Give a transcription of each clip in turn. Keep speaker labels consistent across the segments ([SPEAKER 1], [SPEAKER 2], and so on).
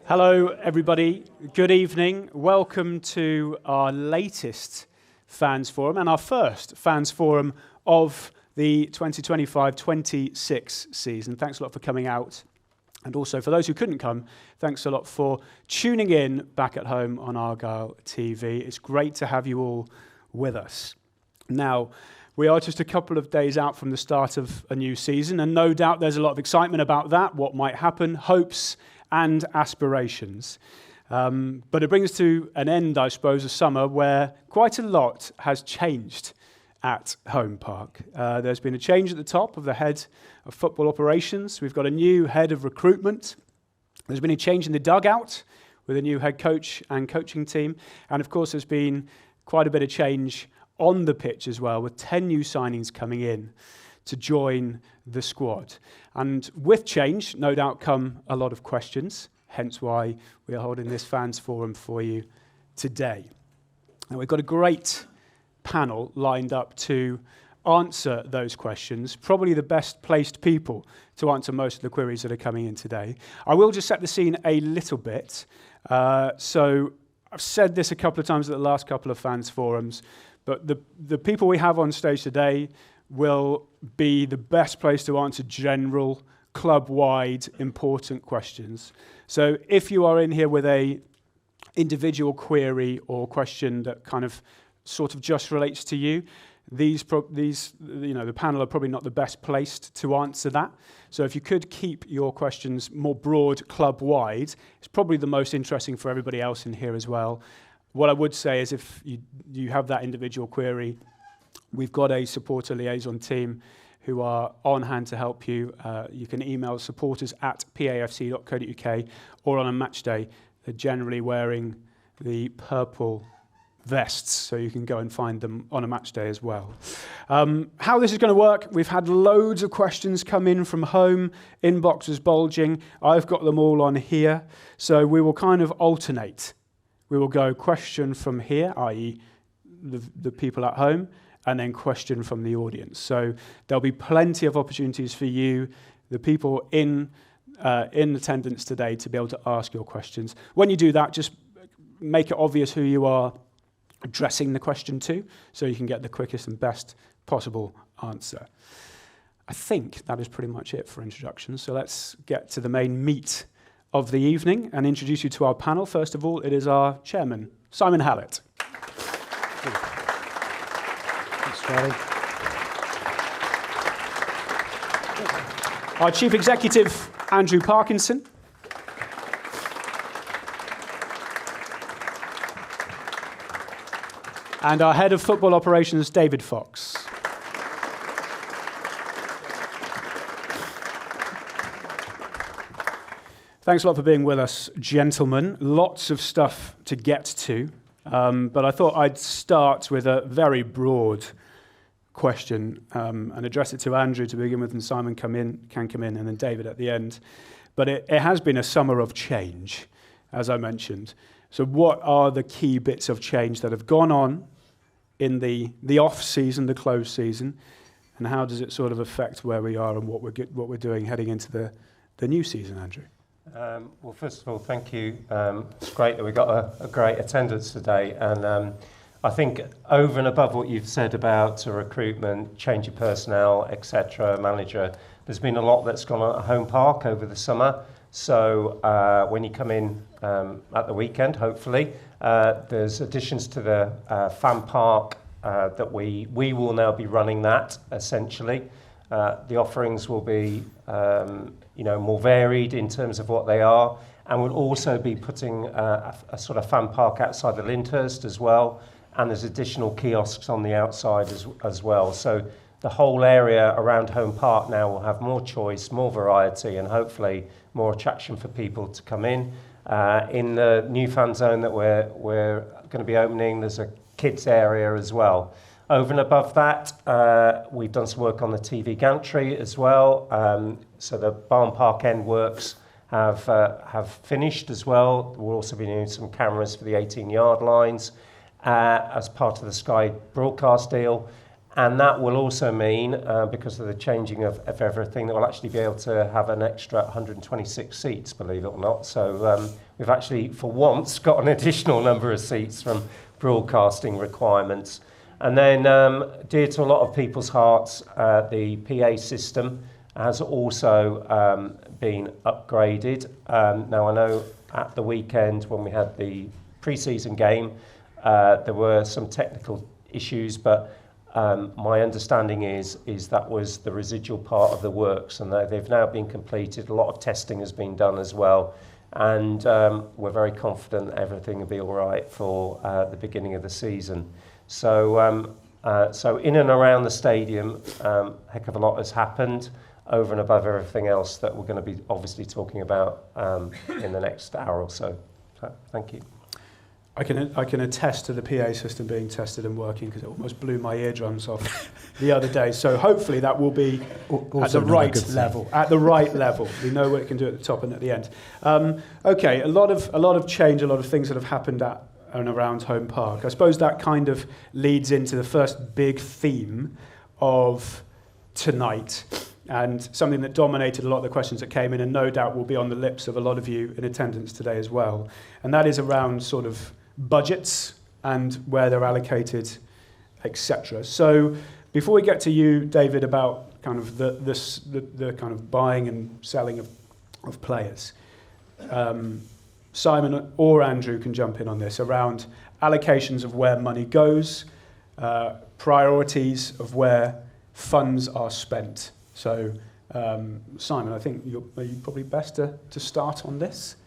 [SPEAKER 1] Hello, everybody. Good evening. Welcome to our latest Fans Forum and our first Fans Forum of the 2025-26 season. Thanks a lot for coming out. And also, for those who couldn't come, thanks a lot for tuning in back at home on Argyle TV. It's great to have you all with us. Now, we are just a couple of days out from the start of a new season, and no doubt there's a lot of excitement about that, what might happen, hopes and aspirations. But it brings to an end, I suppose, a summer where quite a lot has changed at Home Park. There's been a change at the top of the head of football operations. We've got a new head of recruitment. There's been a change in the dugout with a new head coach and coaching team. And of course, there's been quite a bit of change on the pitch as well, with 10 new signings coming in to join the squad. And with change, no doubt come a lot of questions, hence why we are holding this Fans Forum for you today. Now, we've got a great panel lined up to answer those questions, probably the best placed people to answer most of the queries that are coming in today. I will just set the scene a little bit. So I've said this a couple of times at the last couple of Fans Forums, but the people we have on stage today will be the best place to answer general, club-wide, important questions. So if you are in here with a individual query or question that kind of sort of just relates to you, the panel are probably not the best placed to answer that. So if you could keep your questions more broad, club-wide, it's probably the most interesting for everybody else in here as well. What I would say is if you have that individual query, we've got a supporter liaison team who are on hand to help you. You can email supporters@pafc.co.uk, or on a match day, they're generally wearing the purple vests, so you can go and find them on a match day as well. How this is going to work, we've had loads of questions come in from home, inboxes bulging. I've got them all on here, so we will kind of alternate. We will go question from here, i.e. the people at home, and then question from the audience. So there'll be plenty of opportunities for you, the people in attendance today, to be able to ask your questions. When you do that, just make it obvious who you are addressing the question to, so you can get the quickest and best possible answer. I think that is pretty much it for introductions. So let's get to the main meat of the evening and introduce you to our panel. First of all, it is our chairman, Simon Hallett. Thanks, Charlie. Our chief executive, Andrew Parkinson. And our head of football operations, David Fox. Thanks a lot for being with us, gentlemen. Lots of stuff to get to, but I thought I'd start with a very broad question and address it to Andrew to begin with, and Simon can come in, and then David at the end. But it has been a summer of change, as I mentioned. So what are the key bits of change that have gone on in the off-season, the closed season, and how does it sort of affect where we are and what we're doing heading into the new season, Andrew?
[SPEAKER 2] Well, first of all, thank you. It's great that we got a great attendance today, and I think over and above what you've said about recruitment, change of personnel, etc., manager, there's been a lot that's gone on at Home Park over the summer. So when you come in at the weekend, hopefully, there's additions to the fan park that we will now be running that, essentially. The offerings will be more varied in terms of what they are, and we'll also be putting a sort of fan park outside the Lyndhurst as well, and there's additional kiosks on the outside as well. So the whole area around Home Park now will have more choice, more variety, and hopefully more attraction for people to come in. In the new fan zone that we're going to be opening, there's a kids area as well. Over and above that, we've done some work on the TV gantry as well. So the Barn Park End works have finished as well. We'll also be doing some cameras for the 18-yard lines as part of the Sky broadcast deal. And that will also mean, because of the changing of everything, that we'll actually be able to have an extra 126 seats, believe it or not. So we've actually, for once, got an additional number of seats from broadcasting requirements. And then, dear to a lot of people's hearts, the PA system has also been upgraded. Now, I know at the weekend when we had the pre-season game, there were some technical issues, but my understanding is that was the residual part of the works, and they've now been completed. A lot of testing has been done as well, and we're very confident that everything will be all right for the beginning of the season. So, so in and around the stadium, heck of a lot has happened over and above everything else that we're going to be obviously talking about in the next hour or so. So thank you.
[SPEAKER 1] I can attest to the PA system being tested and working, because it almost blew my eardrums off the other day. So hopefully that will be at the right level. At the right level, we know what it can do at the top and at the end. Okay, a lot of change, a lot of things that have happened at and around Home Park. I suppose that kind of leads into the first big theme of tonight, and something that dominated a lot of the questions that came in, and no doubt will be on the lips of a lot of you in attendance today as well. And that is around sort of budgets and where they're allocated, etc. So before we get to you, David, about kind of the kind of buying and selling of players, Simon or Andrew can jump in on this around allocations of where money goes, priorities of where funds are spent. So Simon, I think you're probably best to start on this.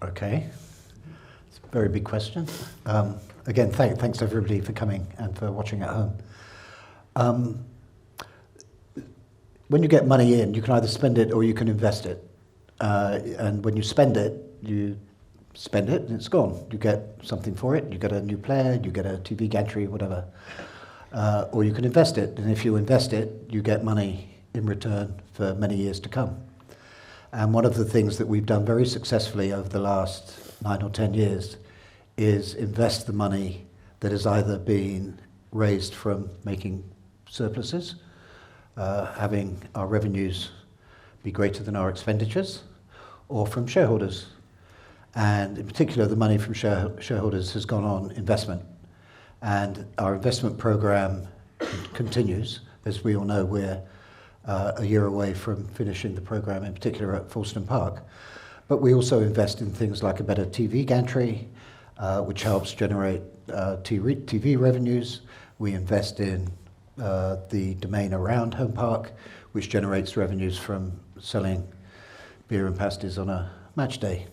[SPEAKER 3] Okay. Very big question. Again, thanks everybody for coming and for watching at home. When you get money in, you can either spend it or you can invest it. And when you spend it and it's gone. You get something for it. You get a new player, you get a TV gantry, whatever. Or you can invest it. And if you invest it, you get money in return for many years to come. And one of the things that we've done very successfully over the last 9 or 10 years is invest the money that has either been raised from making surpluses, having our revenues be greater than our expenditures, or from shareholders. And in particular, the money from shareholders has gone on investment. And our investment program continues. As we all know, we're a year away from finishing the program, in particular at Folkestone Park. But we also invest in things like a better TV gantry, which helps generate TV revenues. We invest in the domain around Home Park, which generates revenues from selling beer and pasties on a match day.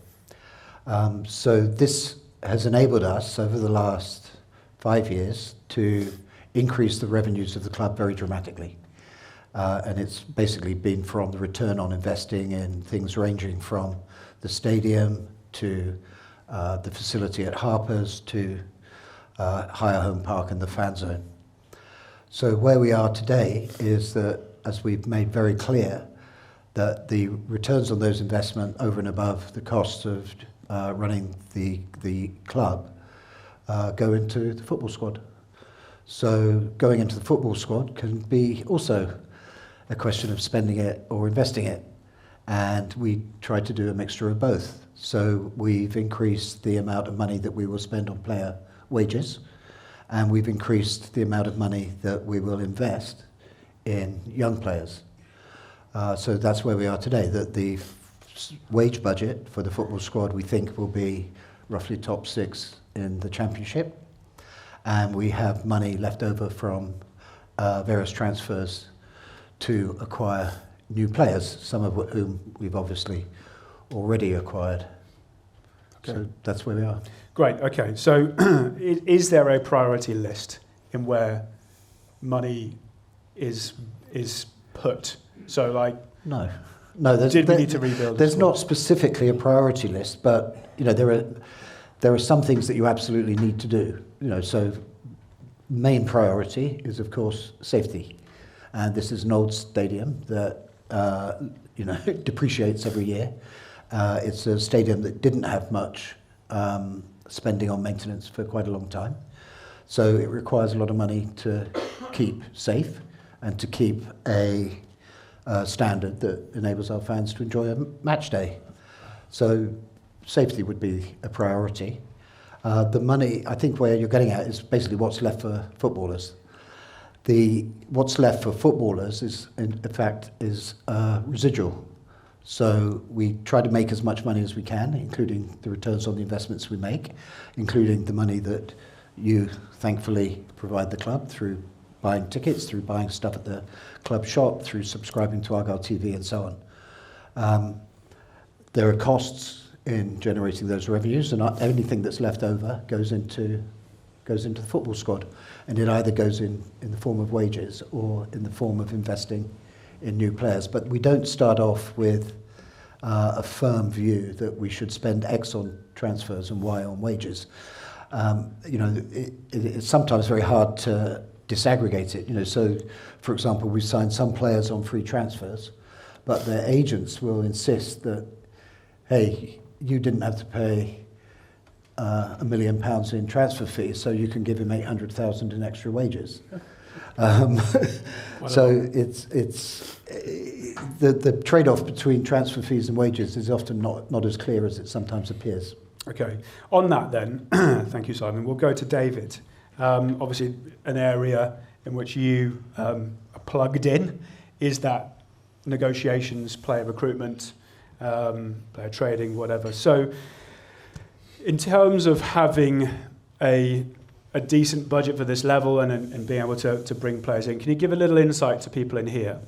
[SPEAKER 3] So this has enabled us over the last 5 years to increase the revenues of the club very dramatically. And it's basically been from the return on investing in things ranging from the stadium to the facility at Harper's to Higher Home Park and the fan zone. So where we are today is that, as we've made very clear, that the returns on those investment over and above the costs of running the club go into the football squad. So going into the football squad can be also a question of spending it or investing it. And we try to do a mixture of both. So we've increased the amount of money that we will spend on player wages, and we've increased the amount of money that we will invest in young players. So that's where we are today. That the wage budget for the football squad, we think, will be roughly top 6 in the championship. And we have money left over from various transfers to acquire new players, some of whom we've obviously already acquired. Okay. So that's where we are.
[SPEAKER 1] Great, okay. So is there a priority list in where money is put? So like...
[SPEAKER 3] No,
[SPEAKER 1] did we need to rebuild?
[SPEAKER 3] There's not specifically a priority list, but you know there are some things that you absolutely need to do. You know, so main priority is of course safety, and this is an old stadium that depreciates every year. It's a stadium that didn't have much spending on maintenance for quite a long time, So it requires a lot of money to keep safe and to keep a standard that enables our fans to enjoy a match day. So safety would be a priority. The money, I think where you're getting at is basically what's left for footballers. What's left for footballers is, in fact, residual. So we try to make as much money as we can, including the returns on the investments we make, including the money that you thankfully provide the club through buying tickets, through buying stuff at the club shop, through subscribing to Argyle TV and so on. There are costs in generating those revenues, and anything that's left over goes into the football squad, and it either goes in the form of wages or in the form of investing in new players. But we don't start off with a firm view that we should spend X on transfers and Y on wages. It's sometimes very hard to disaggregate it. So, for example, we've signed some players on free transfers, but their agents will insist that, hey, you didn't have to pay £1 million in transfer fees, so you can give him 800,000 in extra wages. So it's the trade-off between transfer fees and wages is often not as clear as it sometimes appears.
[SPEAKER 1] Okay. On that then, thank you, Simon. We'll go to David. Obviously, an area in which you are plugged in is that negotiations, player recruitment, player trading, whatever. So in terms of having a decent budget for this level and being able to bring players in, can you give a little insight to people in here?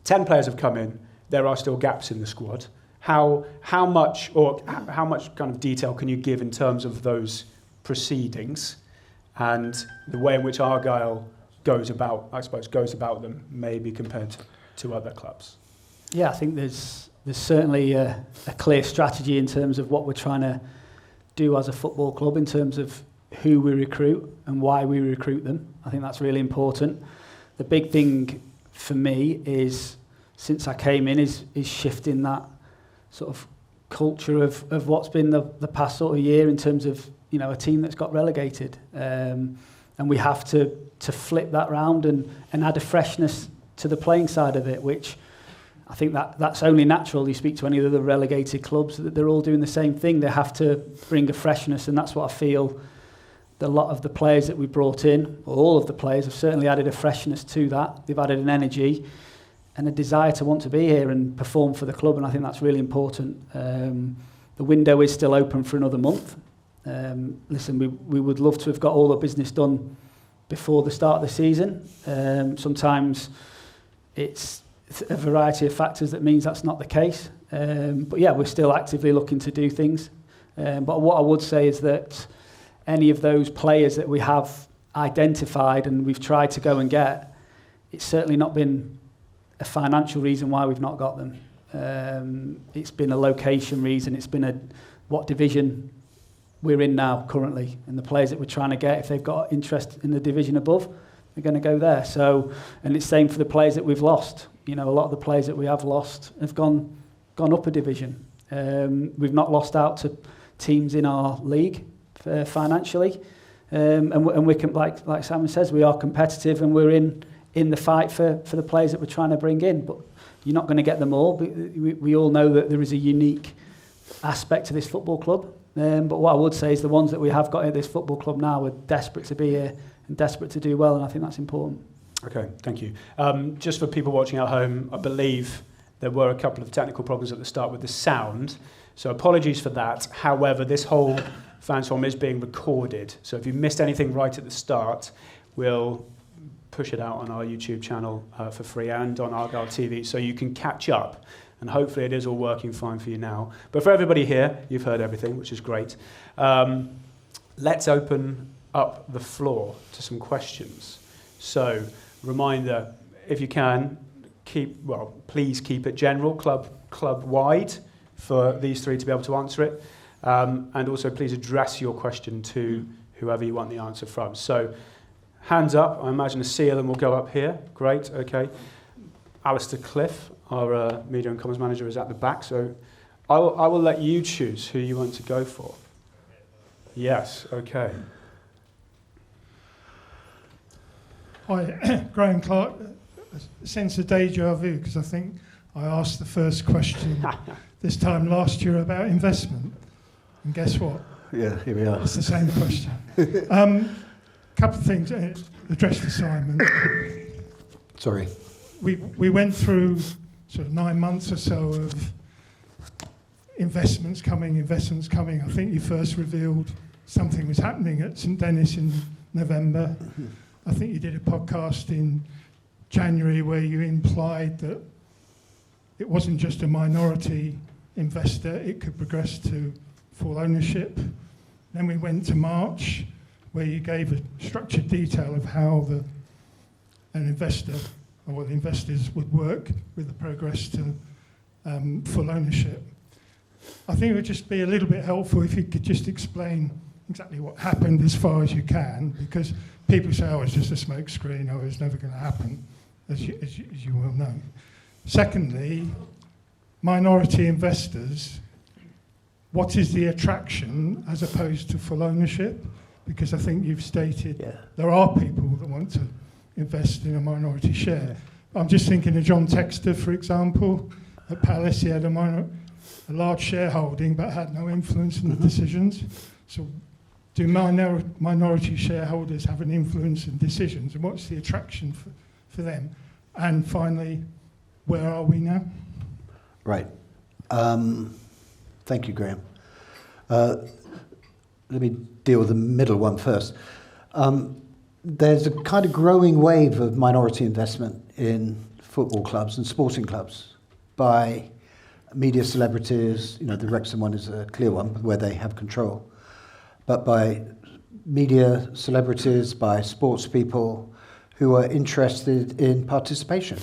[SPEAKER 1] 10 players have come in. There are still gaps in the squad. How much kind of detail can you give in terms of those proceedings and the way in which Argyle goes about them, maybe compared to other clubs?
[SPEAKER 4] Yeah, I think there's certainly a clear strategy in terms of what we're trying to do as a football club in terms of who we recruit and why we recruit them. I think that's really important. The big thing for me is, since I came in, is shifting that sort of culture of what's been the past sort of year in terms of, a team that's got relegated. And we have to flip that round and add a freshness to the playing side of it, which I think that's only natural. You speak to any of the relegated clubs, that they're all doing the same thing. They have to bring a freshness, and that's what I feel a lot of the players that we brought in, or all of the players, have certainly added a freshness to that. They've added an energy and a desire to want to be here and perform for the club, and I think that's really important. The window is still open for another month. Listen, we would love to have got all the business done before the start of the season. Sometimes it's a variety of factors that means that's not the case. But yeah, we're still actively looking to do things. But what I would say is that any of those players that we have identified and we've tried to go and get, it's certainly not been a financial reason why we've not got them. It's been a location reason. It's been what division we're in now currently, and the players that we're trying to get, if they've got interest in the division above, they're going to go there. So, and it's same for the players that we've lost. A lot of the players that we have lost have gone up a division. We've not lost out to teams in our league financially, and we can, like Simon says, we are competitive and we're in the fight for the players that we're trying to bring in. But you're not going to get them all. We all know that there is a unique aspect to this football club. But what I would say is the ones that we have got at this football club now are desperate to be here and desperate to do well, and I think that's important.
[SPEAKER 1] Okay, thank you. Just for people watching at home, I believe there were a couple of technical problems at the start with the sound, so apologies for that. However, this whole fans forum is being recorded, so if you missed anything right at the start, we'll push it out on our YouTube channel for free and on Argyle TV, so you can catch up. And hopefully it is all working fine for you now. But for everybody here, you've heard everything, which is great. Let's open up the floor to some questions. So, reminder, if you can, please keep it general, club-wide, for these three to be able to answer it. And also please address your question to whoever you want the answer from. So, hands up. I imagine a sea of them will go up here. Great, okay. Alistair Cliff, our media and comms manager, is at the back, so I will let you choose who you want to go for. Yes, okay.
[SPEAKER 5] Hi, Graham Clark. A sense of deja vu, because I think I asked the first question this time last year about investment. And guess what?
[SPEAKER 3] Yeah, here we are.
[SPEAKER 5] It's the same question. Couple of things. Addressed to Simon.
[SPEAKER 3] Sorry.
[SPEAKER 5] We went through sort of 9 months or so of investments coming. I think you first revealed something was happening at St Dennis in November. I think you did a podcast in January where you implied that it wasn't just a minority investor, it could progress to full ownership. Then we went to March, where you gave a structured detail of how an investor, or the investors would work with the progress to full ownership. I think it would just be a little bit helpful if you could just explain exactly what happened as far as you can, because people say, oh, it's just a smoke screen, or it's never going to happen, as you well know. Secondly, minority investors, what is the attraction as opposed to full ownership? Because I think you've stated there are people that want to invest in a minority share. I'm just thinking of John Textor, for example. At Palace, he had a large shareholding but had no influence in the decisions. So do minority shareholders have an influence in decisions, and what's the attraction for them? And finally, where are we now?
[SPEAKER 3] Right. Thank you, Graham. Let me deal with the middle one first. There's a kind of growing wave of minority investment in football clubs and sporting clubs by media celebrities. You know, the Wrexham one is a clear one where they have control. But by media celebrities, by sports people who are interested in participation,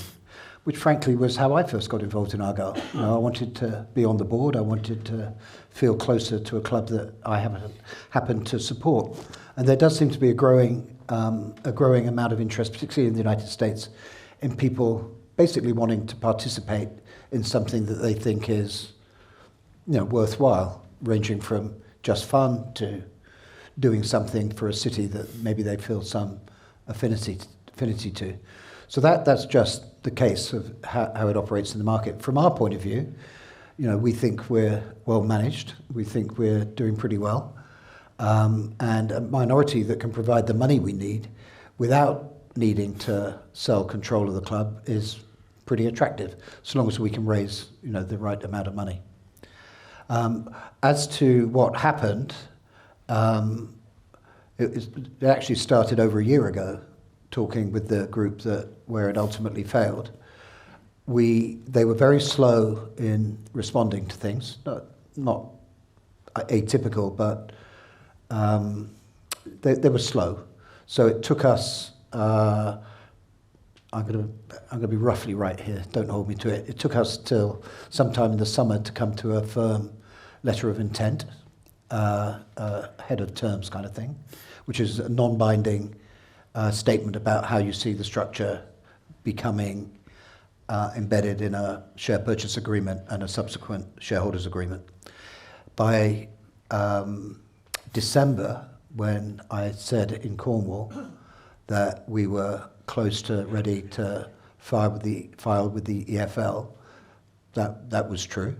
[SPEAKER 3] which frankly was how I first got involved in Argyle. You know, I wanted to be on the board. I wanted to feel closer to a club that I happened to support. And there does seem to be a growing amount of interest, particularly in the United States, in people basically wanting to participate in something that they think is, you know, worthwhile, ranging from just fun to doing something for a city that maybe they feel some affinity to. So that's just the case of how it operates in the market. From our point of view, you know, we think we're well managed. We think we're doing pretty well. And a minority that can provide the money we need without needing to sell control of the club is pretty attractive, as long as we can raise, you know, the right amount of money. As to what happened, it actually started over a year ago, talking with the group where it ultimately failed. They were very slow in responding to things, not atypical, but they were slow. So it took us. I'm going to be roughly right here. Don't hold me to it. It took us till sometime in the summer to come to a firm letter of intent, head of terms kind of thing, which is a non-binding statement about how you see the structure becoming embedded in a share purchase agreement and a subsequent shareholders agreement. By December, when I said in Cornwall that we were close to ready to file with the EFL, that was true.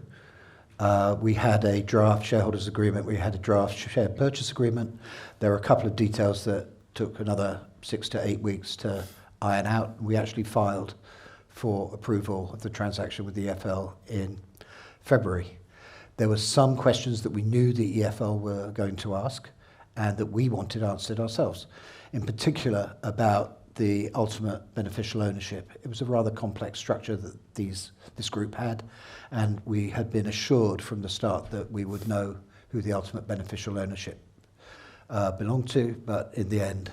[SPEAKER 3] We had a draft shareholders agreement. We had a draft share purchase agreement. There were a couple of details that took another 6 to 8 weeks to iron out. We actually filed for approval of the transaction with the EFL in February. There were some questions that we knew the EFL were going to ask and that we wanted answered ourselves, in particular about the ultimate beneficial ownership. It was a rather complex structure that this group had, and we had been assured from the start that we would know who the ultimate beneficial ownership belonged to, but in the end,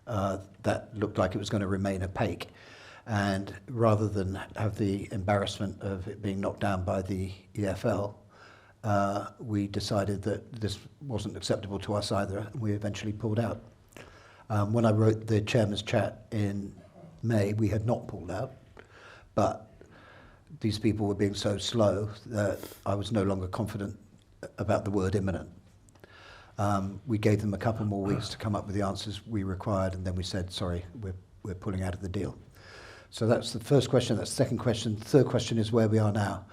[SPEAKER 3] that looked like it was going to remain opaque. And rather than have the embarrassment of it being knocked down by the EFL, we decided that this wasn't acceptable to us either, and we eventually pulled out. When I wrote the chairman's chat in May, we had not pulled out, but these people were being so slow that I was no longer confident about the word imminent. We gave them a couple more weeks to come up with the answers we required, and then we said, sorry, we're we're pulling out of the deal. So that's the first question. That's the second question. The third question is where we are now.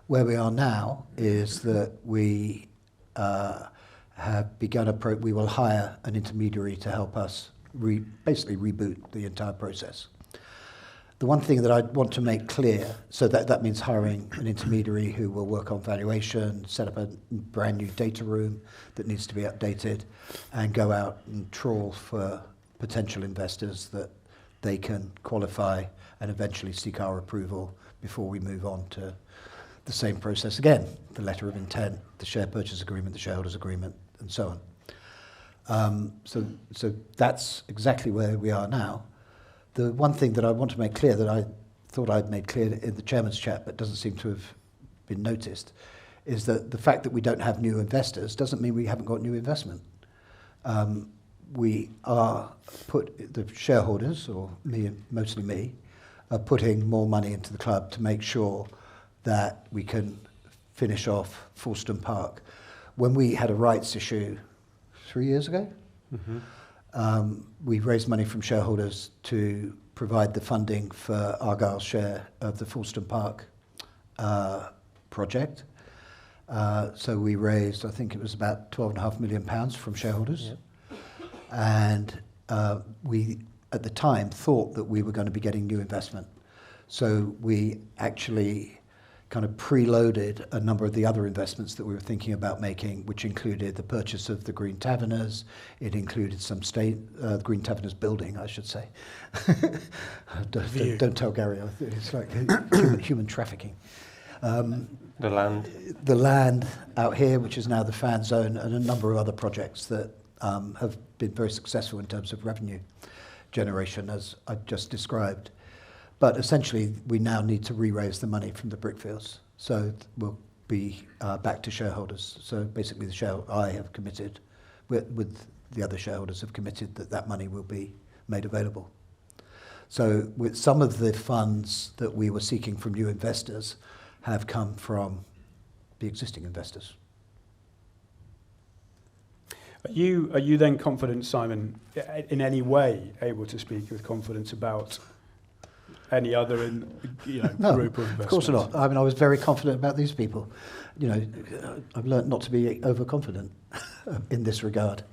[SPEAKER 3] Where we are now is that we have begun we will hire an intermediary to help us basically reboot the entire process. The one thing that I want to make clear, so that means hiring an intermediary who will work on valuation, set up a brand new data room that needs to be updated, and go out and trawl for potential investors that they can qualify and eventually seek our approval before we move on to the same process again, the letter of intent, the share purchase agreement, the shareholders agreement, and so on. So that's exactly where we are now. The one thing that I want to make clear that I thought I'd made clear in the chairman's chat but doesn't seem to have been noticed is that the fact that we don't have new investors doesn't mean we haven't got new investment. The shareholders, or me, mostly me, are putting more money into the club to make sure that we can finish off Fulston Park. When we had a rights issue 3 years ago, we raised money from shareholders to provide the funding for Argyle's share of the Fulston Park project. So we raised, I think it was about £12.5 million from shareholders. Yep. And we, at the time, thought that we were going to be getting new investment. So we actually kind of preloaded a number of the other investments that we were thinking about making, which included the purchase of the Green Taverners. It included some the Green Taverners building, I should say. Don't tell Gary, it's like human trafficking.
[SPEAKER 2] The land.
[SPEAKER 3] The land out here, which is now the fan zone, and a number of other projects that have been very successful in terms of revenue generation, as I just described. But essentially, we now need to re-raise the money from the Brickfields. So we'll be back to shareholders. So basically, I have committed, with the other shareholders have committed that money will be made available. So with some of the funds that we were seeking from new investors have come from the existing investors.
[SPEAKER 1] Are you then confident, Simon, in any way able to speak with confidence about any other
[SPEAKER 3] No,
[SPEAKER 1] group of investments?
[SPEAKER 3] Of course not. I mean, I was very confident about these people. I've learned not to be overconfident in this regard.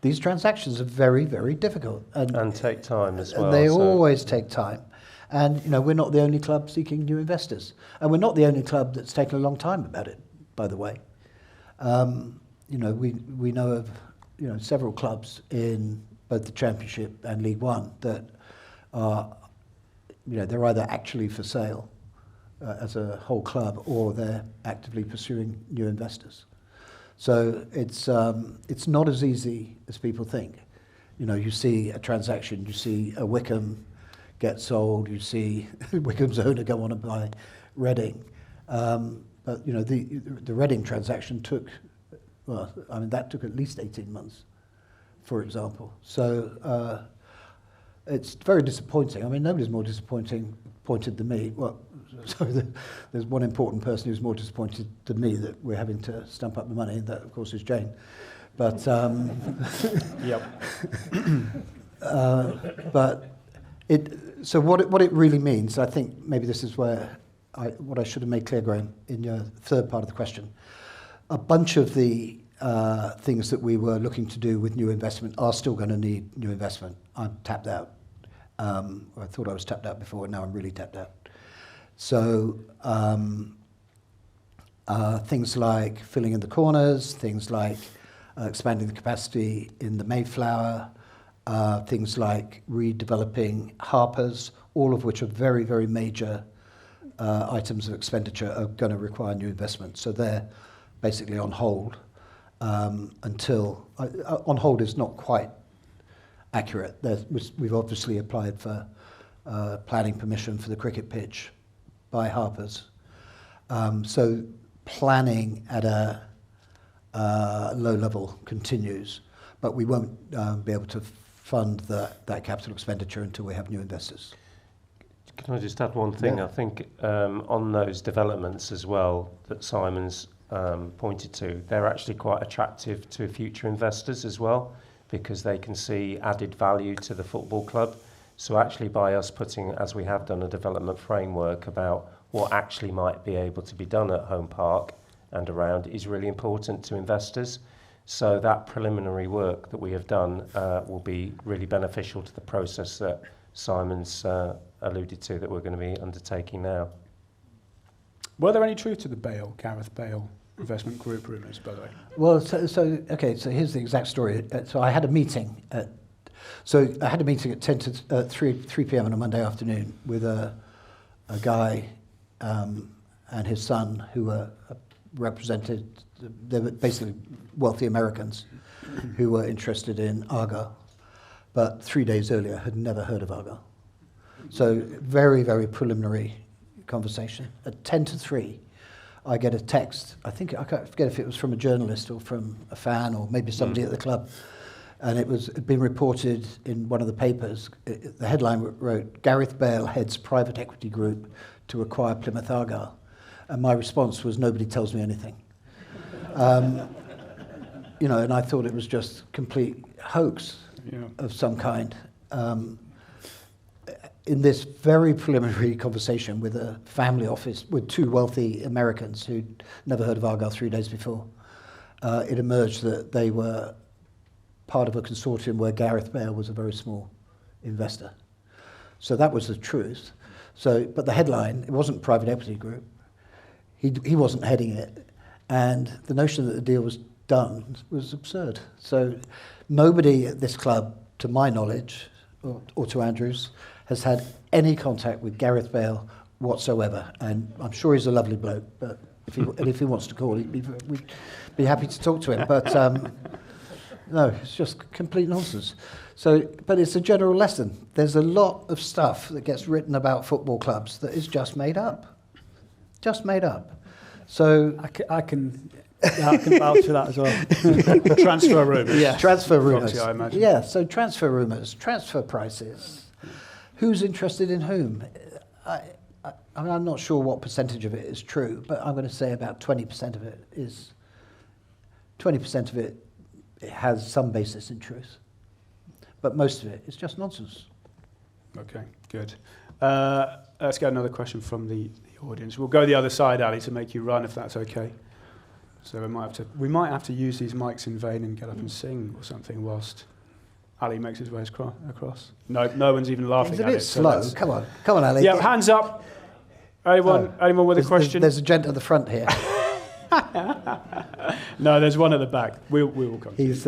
[SPEAKER 3] These transactions are very, very difficult.
[SPEAKER 2] And take time as well.
[SPEAKER 3] And they always take time. And, we're not the only club seeking new investors. And we're not the only club that's taken a long time about it, by the way. We know of, several clubs in both the Championship and League One that are, they're either actually for sale as a whole club, or they're actively pursuing new investors. So it's not as easy as people think. You see a transaction, you see a Wickham get sold, you see Wickham's owner go on and buy Reading. But the Reading transaction took at least 18 months, for example. So it's very disappointing. I mean, nobody's more disappointed than me. Well, there's one important person who's more disappointed than me that we're having to stump up the money, and that, of course, is Jane. But
[SPEAKER 1] yep.
[SPEAKER 3] So what it really means, I think maybe this is where what I should have made clear, Graham, in your third part of the question. A bunch of the things that we were looking to do with new investment are still going to need new investment. I'm tapped out. I thought I was tapped out before, and now I'm really tapped out. So things like filling in the corners, things like expanding the capacity in the Mayflower, things like redeveloping Harper's, all of which are very, very major items of expenditure, are going to require new investment. So they're basically on hold until... on hold is not quite accurate. We've obviously applied for planning permission for the cricket pitch by Harper's. So planning at a low level continues, but we won't be able to fund that capital expenditure until we have new investors.
[SPEAKER 2] Can I just add one thing? Yeah. I think on those developments as well that Simon's pointed to, they're actually quite attractive to future investors as well, because they can see added value to the football club. So actually by us putting, as we have done, a development framework about what actually might be able to be done at Home Park and around is really important to investors. So that preliminary work that we have done will be really beneficial to the process that Simon's alluded to that we're going to be undertaking now.
[SPEAKER 1] Were there any truth to the Gareth Bale investment group rumours, by the way?
[SPEAKER 3] Well, so here's the exact story. So I had a meeting at 10 to 3 p.m. on a Monday afternoon with a guy and his son who were represented. They were basically wealthy Americans who were interested in Argyle, but 3 days earlier had never heard of Argyle. So very, very preliminary conversation. At 10 to 3, I get a text. I forget if it was from a journalist or from a fan or maybe somebody at the club. And it'd been reported in one of the papers. The headline wrote, "Gareth Bale heads private equity group to acquire Plymouth Argyle." And my response was, "Nobody tells me anything." And I thought it was just complete hoax of some kind. In this very preliminary conversation with a family office with two wealthy Americans who'd never heard of Argyle 3 days before, it emerged that they were part of a consortium where Gareth Bale was a very small investor. So that was the truth. But the headline, it wasn't private equity group. He wasn't heading it. And the notion that the deal was done was absurd. So nobody at this club, to my knowledge, or to Andrew's, has had any contact with Gareth Bale whatsoever. And I'm sure he's a lovely bloke, but if he wants to call, we'd be happy to talk to him. But no, it's just complete nonsense. But it's a general lesson. There's a lot of stuff that gets written about football clubs that is just made up. Just made up. So
[SPEAKER 4] I can vouch for that as well.
[SPEAKER 1] Transfer rumours.
[SPEAKER 3] Yeah, transfer rumours.
[SPEAKER 1] Proxy, I imagine.
[SPEAKER 3] Yeah, so transfer rumours, transfer prices. Who's interested in whom? I'm not sure what percentage of it is true, but I'm going to say about 20% of it is. 20% of it has some basis in truth, but most of it is just nonsense.
[SPEAKER 1] Okay, good. Let's get another question from the audience. We'll go the other side, Ali, to make you run, if that's okay. So we might have to use these mics in vain and get up and sing or something whilst Ali makes his way across. No one's even laughing
[SPEAKER 3] It's a
[SPEAKER 1] at
[SPEAKER 3] bit
[SPEAKER 1] it.
[SPEAKER 3] slow. Come on, Ali.
[SPEAKER 1] Yeah, hands up. Anyone with a question?
[SPEAKER 3] There's a gent at the front here.
[SPEAKER 1] No, there's one at the back. We will come.
[SPEAKER 3] He's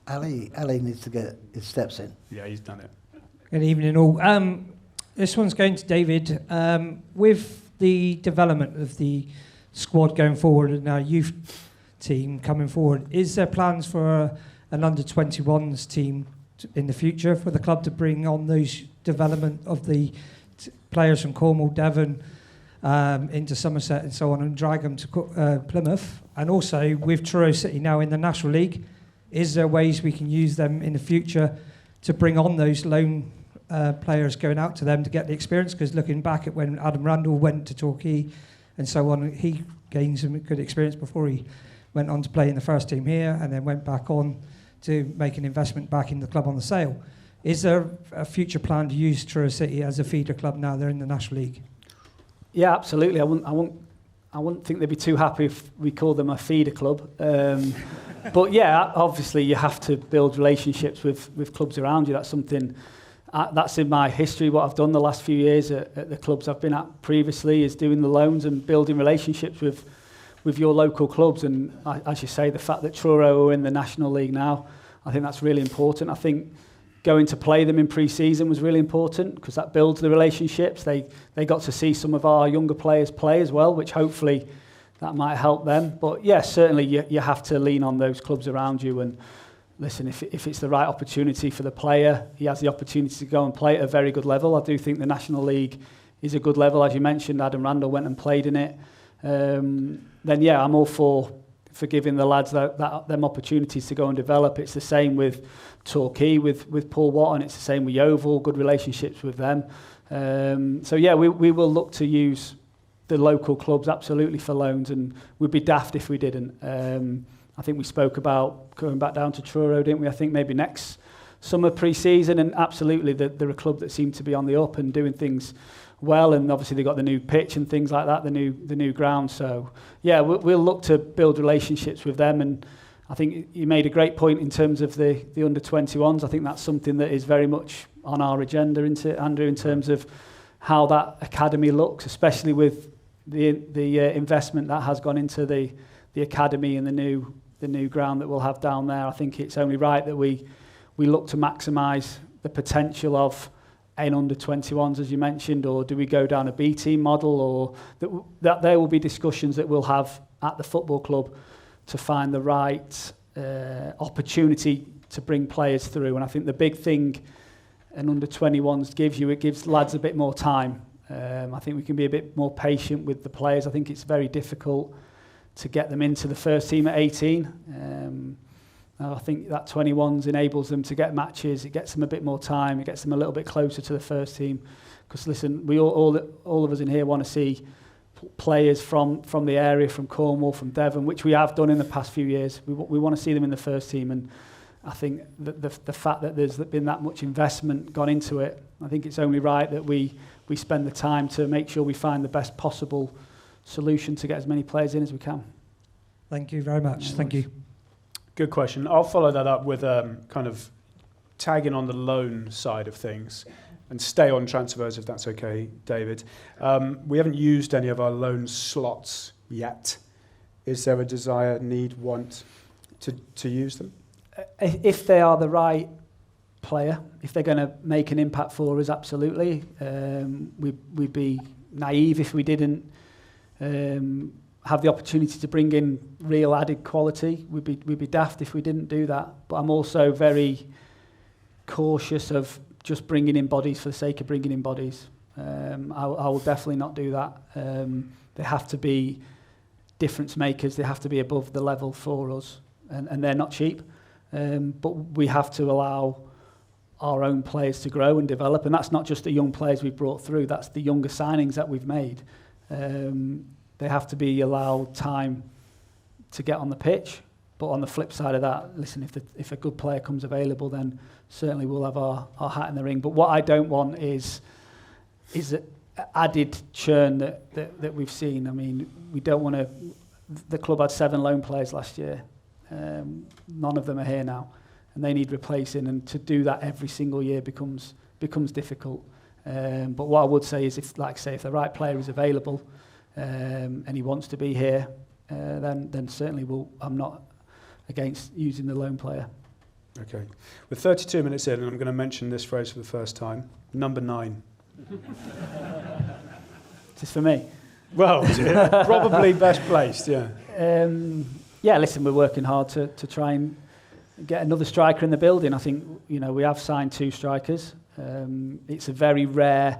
[SPEAKER 3] Ali needs to get his steps in.
[SPEAKER 1] Yeah, he's done it.
[SPEAKER 6] Good evening, all. This one's going to David. With the development of the squad going forward and our youth team coming forward, is there plans for an under-21s team in the future for the club to bring on those development of the players from Cornwall, Devon, into Somerset and so on, and drag them to Plymouth? And also, with Truro City now in the National League, is there ways we can use them in the future to bring on those loan players going out to them to get the experience? Because looking back at when Adam Randall went to Torquay and so on, he gained some good experience before he went on to play in the first team here and then went back on to make an investment back in the club on the sale. Is there a future plan to use Truro City as a feeder club now they're in the National League?
[SPEAKER 4] Yeah, absolutely. I wouldn't think they'd be too happy if we called them a feeder club. But yeah, obviously you have to build relationships with clubs around you. That's something that's in my history. What I've done the last few years at the clubs I've been at previously is doing the loans and building relationships with your local clubs. And as you say, the fact that Truro are in the National League now, I think that's really important. I think going to play them in pre-season was really important because that builds the relationships. They got to see some of our younger players play as well, which hopefully that might help them. But yes, certainly you have to lean on those clubs around you and listen, if it's the right opportunity for the player, he has the opportunity to go and play at a very good level. I do think the National League is a good level. As you mentioned, Adam Randall went and played in it. Then yeah, I'm all for giving the lads them opportunities to go and develop. It's the same with Torquay, with Paul Watton. It's the same with Yeovil, good relationships with them. So yeah, we will look to use the local clubs absolutely for loans, and we'd be daft if we didn't. I think we spoke about going back down to Truro, didn't we? I think maybe next summer pre-season, and absolutely they're a club that seem to be on the up and doing things well, and obviously they've got the new pitch and things like that, the new ground. So yeah, we'll look to build relationships with them, and I think you made a great point in terms of the under-21s. I think that's something that is very much on our agenda, Andrew, in terms of how that academy looks, especially with the investment that has gone into the academy and the new ground that we'll have down there. I think it's only right that we look to maximise the potential of an under-21s, as you mentioned, or do we go down a B team model, or that there will be discussions that we'll have at the football club to find the right opportunity to bring players through. And I think the big thing an under-21s gives you, it gives lads a bit more time. I think we can be a bit more patient with the players. I think it's very difficult to get them into the first team at 18. I think that 21s enables them to get matches. It gets them a bit more time. It gets them a little bit closer to the first team. Because listen, we all of us in here want to see players from the area, from Cornwall, from Devon, which we have done in the past few years. We want to see them in the first team, and I think that the fact that there's been that much investment gone into it, I think it's only right that we spend the time to make sure we find the best possible solution to get as many players in as we can.
[SPEAKER 6] Thank you very much. Thank you.
[SPEAKER 1] Good question. I'll follow that up with kind of tagging on the loan side of things and stay on transfers, if that's okay, David. We haven't used any of our loan slots yet. Is there a desire, need, want to use them?
[SPEAKER 4] If they are the right player, if they're going to make an impact for us, absolutely. We'd be naive if we didn't have the opportunity to bring in real added quality. We'd be daft if we didn't do that. But I'm also very cautious of just bringing in bodies for the sake of bringing in bodies. I will definitely not do that. They have to be difference makers. They have to be above the level for us, and they're not cheap. But we have to allow our own players to grow and develop, and that's not just the young players we've brought through, that's the younger signings that we've made. They have to be allowed time to get on the pitch, but on the flip side of that, listen, if a good player comes available, then certainly we'll have our hat in the ring. But what I don't want is added churn that we've seen. I mean, we don't want to... The club had 7 loan players last year. None of them are here now, and they need replacing, and to do that every single year becomes difficult. But what I would say is, if the right player is available and he wants to be here, then certainly I'm not against using the loan player.
[SPEAKER 1] Okay. We're 32 minutes in, and I'm going to mention this phrase for the first time. Number 9.
[SPEAKER 4] Just for me?
[SPEAKER 1] Well, probably best placed, yeah.
[SPEAKER 4] Yeah, listen, we're working hard to try and get another striker in the building. I think, we have signed 2 strikers. It's a very rare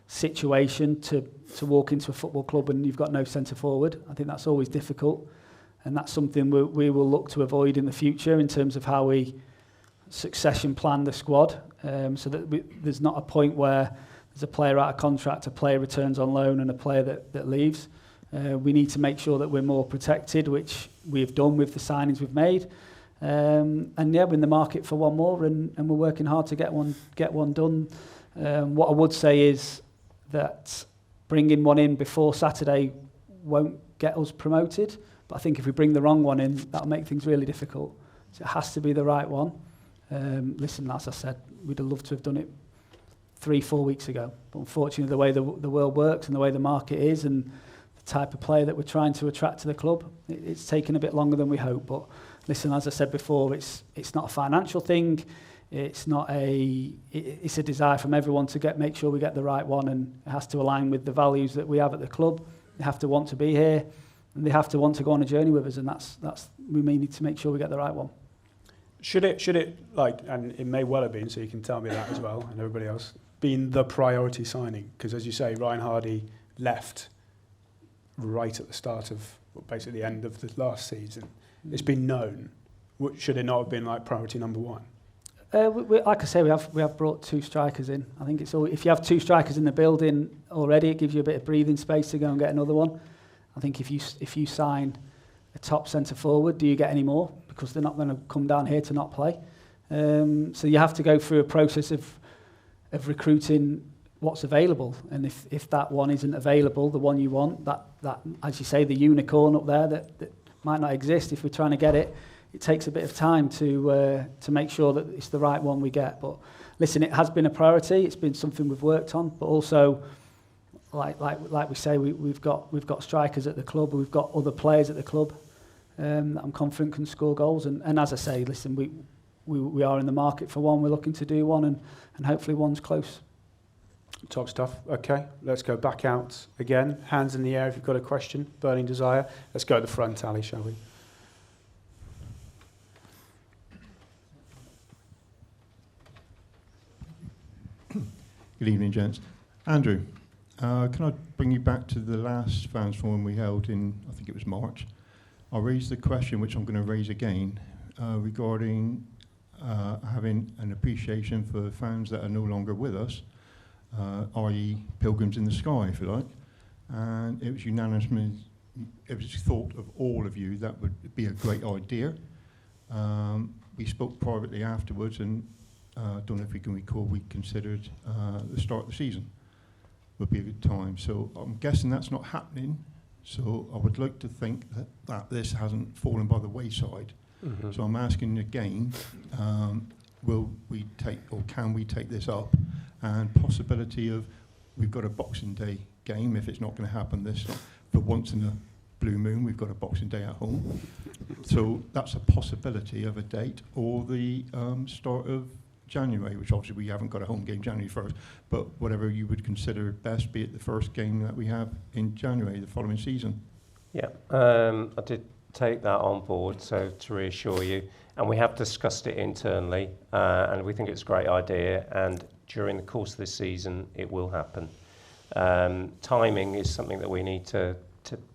[SPEAKER 4] situation to walk into a football club and you've got no centre forward. I think that's always difficult, and that's something we will look to avoid in the future in terms of how we succession plan the squad, so that there's not a point where there's a player out of contract, a player returns on loan, and a player that leaves. We need to make sure that we're more protected, which we've done with the signings we've made. And yeah, we're in the market for one more, and we're working hard to get one done. What I would say is that bringing one in before Saturday won't get us promoted, but I think if we bring the wrong one in, that'll make things really difficult. So it has to be the right one. Listen, as I said, we'd have loved to have done it 3-4 weeks ago, but unfortunately the way the world works and the way the market is and the type of player that we're trying to attract to the club, it's taken a bit longer than we hoped. But listen, as I said before, it's not a financial thing. It's a desire from everyone to make sure we get the right one, and it has to align with the values that we have at the club. They have to want to be here, and they have to want to go on a journey with us, and that's we may need to make sure we get the right one.
[SPEAKER 1] Should it and it may well have been, so you can tell me that as well, and everybody else, been the priority signing? Because as you say, Ryan Hardy left right at the start of basically the end of the last season. It's been known. Should it not have been priority number 1?
[SPEAKER 4] Like I say, we have brought 2 strikers in. I think if you have 2 strikers in the building already, it gives you a bit of breathing space to go and get another one. I think if you sign a top centre forward, do you get any more? Because they're not going to come down here to not play. So you have to go through a process of recruiting what's available, and if that one isn't available, the one you want, that as you say, the unicorn up there that might not exist, if we're trying to get it, it takes a bit of time to make sure that it's the right one we get. But listen, it has been a priority. It's been something we've worked on, but also, like we say, we've got strikers at the club. We've got other players at the club that I'm confident can score goals. And as I say, listen, we are in the market for one. We're looking to do one, and hopefully one's close.
[SPEAKER 1] Top stuff. Okay, let's go back out again. Hands in the air if you've got a question, burning desire. Let's go to the front, Ali, shall we?
[SPEAKER 7] Good evening, gents. Andrew, can I bring you back to the last fans forum we held in, I think it was March? I raised the question, which I'm going to raise again, regarding having an appreciation for fans that are no longer with us, i.e. pilgrims in the sky, if you like. And it was unanimously, it was thought of all of you that would be a great idea. We spoke privately afterwards, and I don't know if we can recall, we considered the start of the season would be a good time. So I'm guessing that's not happening. So I would like to think that this hasn't fallen by the wayside. Mm-hmm. So I'm asking again, will we take, or can we take this up? And possibility of, we've got a Boxing Day game, if it's not going to happen this, for once in a blue moon, we've got a Boxing Day at home. So that's a possibility of a date, or the start of January, which obviously we haven't got a home game January 1st, but whatever you would consider best, be it the first game that we have in January, the following season.
[SPEAKER 2] Yeah, I did take that on board, so to reassure you, and we have discussed it internally, and we think it's a great idea, and during the course of this season, it will happen. Timing is something that we need to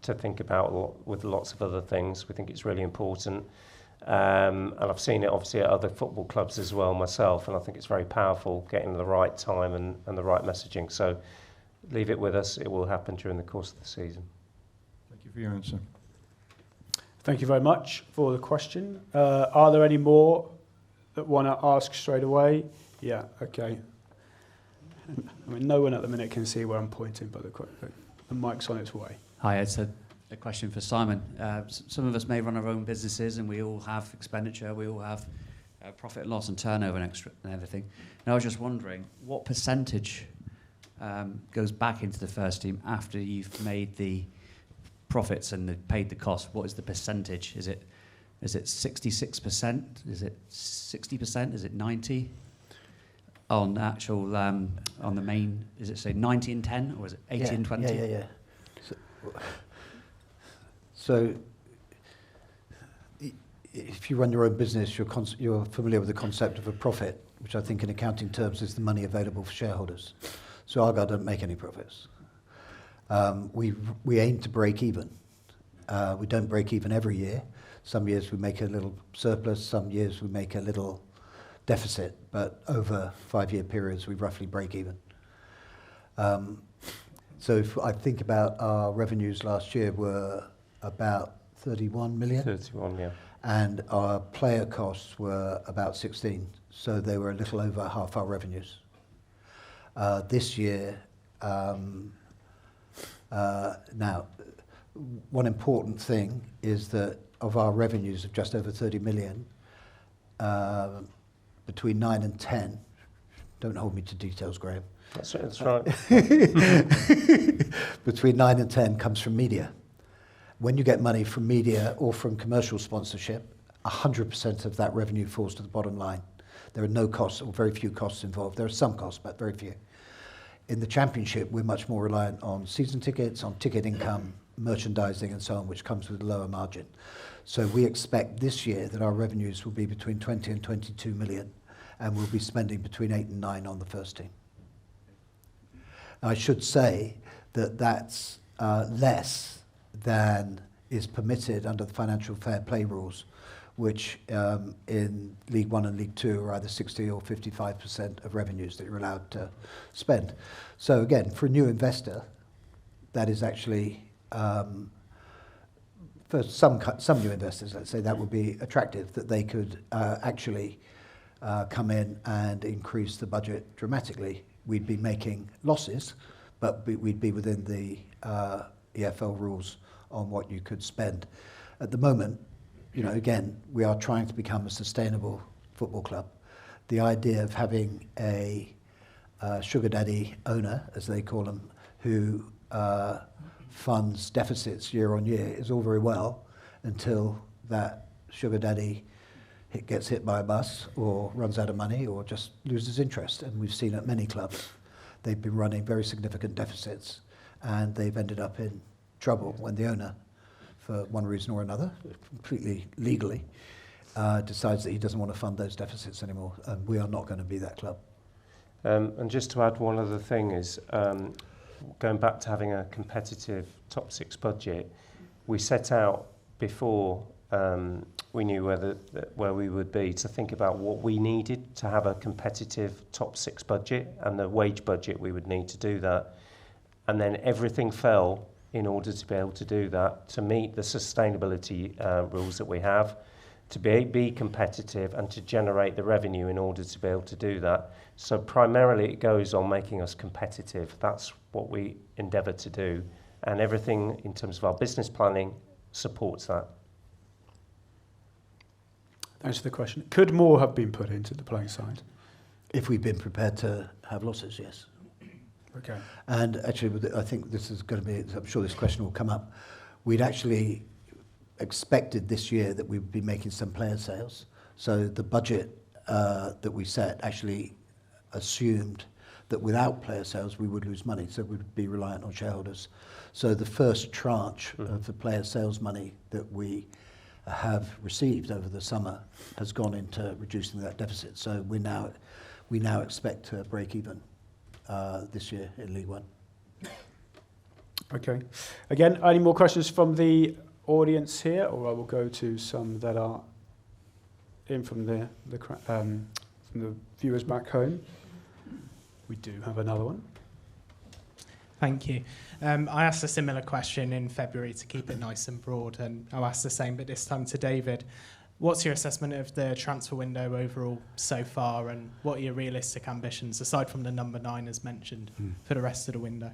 [SPEAKER 2] think about with lots of other things. We think it's really important. And I've seen it obviously at other football clubs as well myself, and I think it's very powerful getting the right time and the right messaging. So leave it with us. It will happen during the course of the season.
[SPEAKER 7] Thank you for your answer.
[SPEAKER 1] Thank you very much for the question. Are there any more that want to ask straight away? Yeah, okay. I mean, no one at the minute can see where I'm pointing, but the mic's on its way.
[SPEAKER 8] Hi, it's a question for Simon. Some of us may run our own businesses, and we all have expenditure, we all have profit and loss and turnover and everything. And I was just wondering, what percentage goes back into the first team after you've made the profits and paid the cost? What is the percentage? Is it 66%? Is it 60%? Is it 90%? On actual, on the main, is it say 90 and 10, or is it 80 and 20?
[SPEAKER 3] Yeah. So if you run your own business, you're familiar with the concept of a profit, which I think in accounting terms is the money available for shareholders. So Argyle don't make any profits. We aim to break even. We don't break even every year. Some years we make a little surplus, some years we make a little deficit, but over 5-year periods we roughly break even. So if I think about our revenues last year were about 31 million.
[SPEAKER 2] 31, yeah.
[SPEAKER 3] And our player costs were about 16, so they were a little over half our revenues. This year, now, one important thing is that of our revenues of just over 30 million, between 9 and 10, don't hold me to details, Graham.
[SPEAKER 2] That's right.
[SPEAKER 3] Between 9 and 10 comes from media. When you get money from media or from commercial sponsorship, 100% of that revenue falls to the bottom line. There are no costs or very few costs involved. There are some costs, but very few. In the Championship, we're much more reliant on season tickets, on ticket income, merchandising and so on, which comes with a lower margin. So we expect this year that our revenues will be between 20 and 22 million, and we'll be spending between 8 and 9 on the first team. I should say that that's less than is permitted under the financial fair play rules, which in League 1 and League 2 are either 60 or 55% of revenues that you're allowed to spend. So again, for a new investor, that is actually, for some new investors, let's say, that would be attractive, that they could actually come in and increase the budget dramatically, we'd be making losses, but we'd be within the EFL rules on what you could spend. At the moment, again, we are trying to become a sustainable football club. The idea of having a sugar daddy owner, as they call them, who funds deficits year on year is all very well until that sugar daddy gets hit by a bus or runs out of money or just loses interest. And we've seen at many clubs, they've been running very significant deficits and they've ended up in trouble when the owner, for one reason or another, completely legally, decides that he doesn't want to fund those deficits anymore. And we are not going to be that club.
[SPEAKER 2] And just to add one other thing is, going back to having a competitive top six budget, we set out before we knew where we would be to think about what we needed to have a competitive top six budget and the wage budget we would need to do that. And then everything fell in order to be able to do that, to meet the sustainability rules that we have, to be competitive and to generate the revenue in order to be able to do that. So primarily it goes on making us competitive. That's what we endeavour to do. And everything in terms of our business planning supports that.
[SPEAKER 1] Thanks for the question. Could more have been put into the playing side?
[SPEAKER 3] If we've been prepared to have losses, yes.
[SPEAKER 1] Okay.
[SPEAKER 3] And actually, I think this is going to be, I'm sure this question will come up. We'd actually expected this year that we'd be making some player sales. So the budget that we set actually assumed that without player sales, we would lose money. So we'd be reliant on shareholders. So the first tranche of the player sales money that we have received over the summer has gone into reducing that deficit. So we now expect to break even this year in League One.
[SPEAKER 1] Okay. Again, any more questions from the audience here, or I will go to some that are in from the viewers back home. We do have another one.
[SPEAKER 9] Thank you. I asked a similar question in February to keep it nice and broad, and I'll ask the same, but this time to David. What's your assessment of the transfer window overall so far, and what are your realistic ambitions, aside from the number 9 as mentioned, for the rest of the window?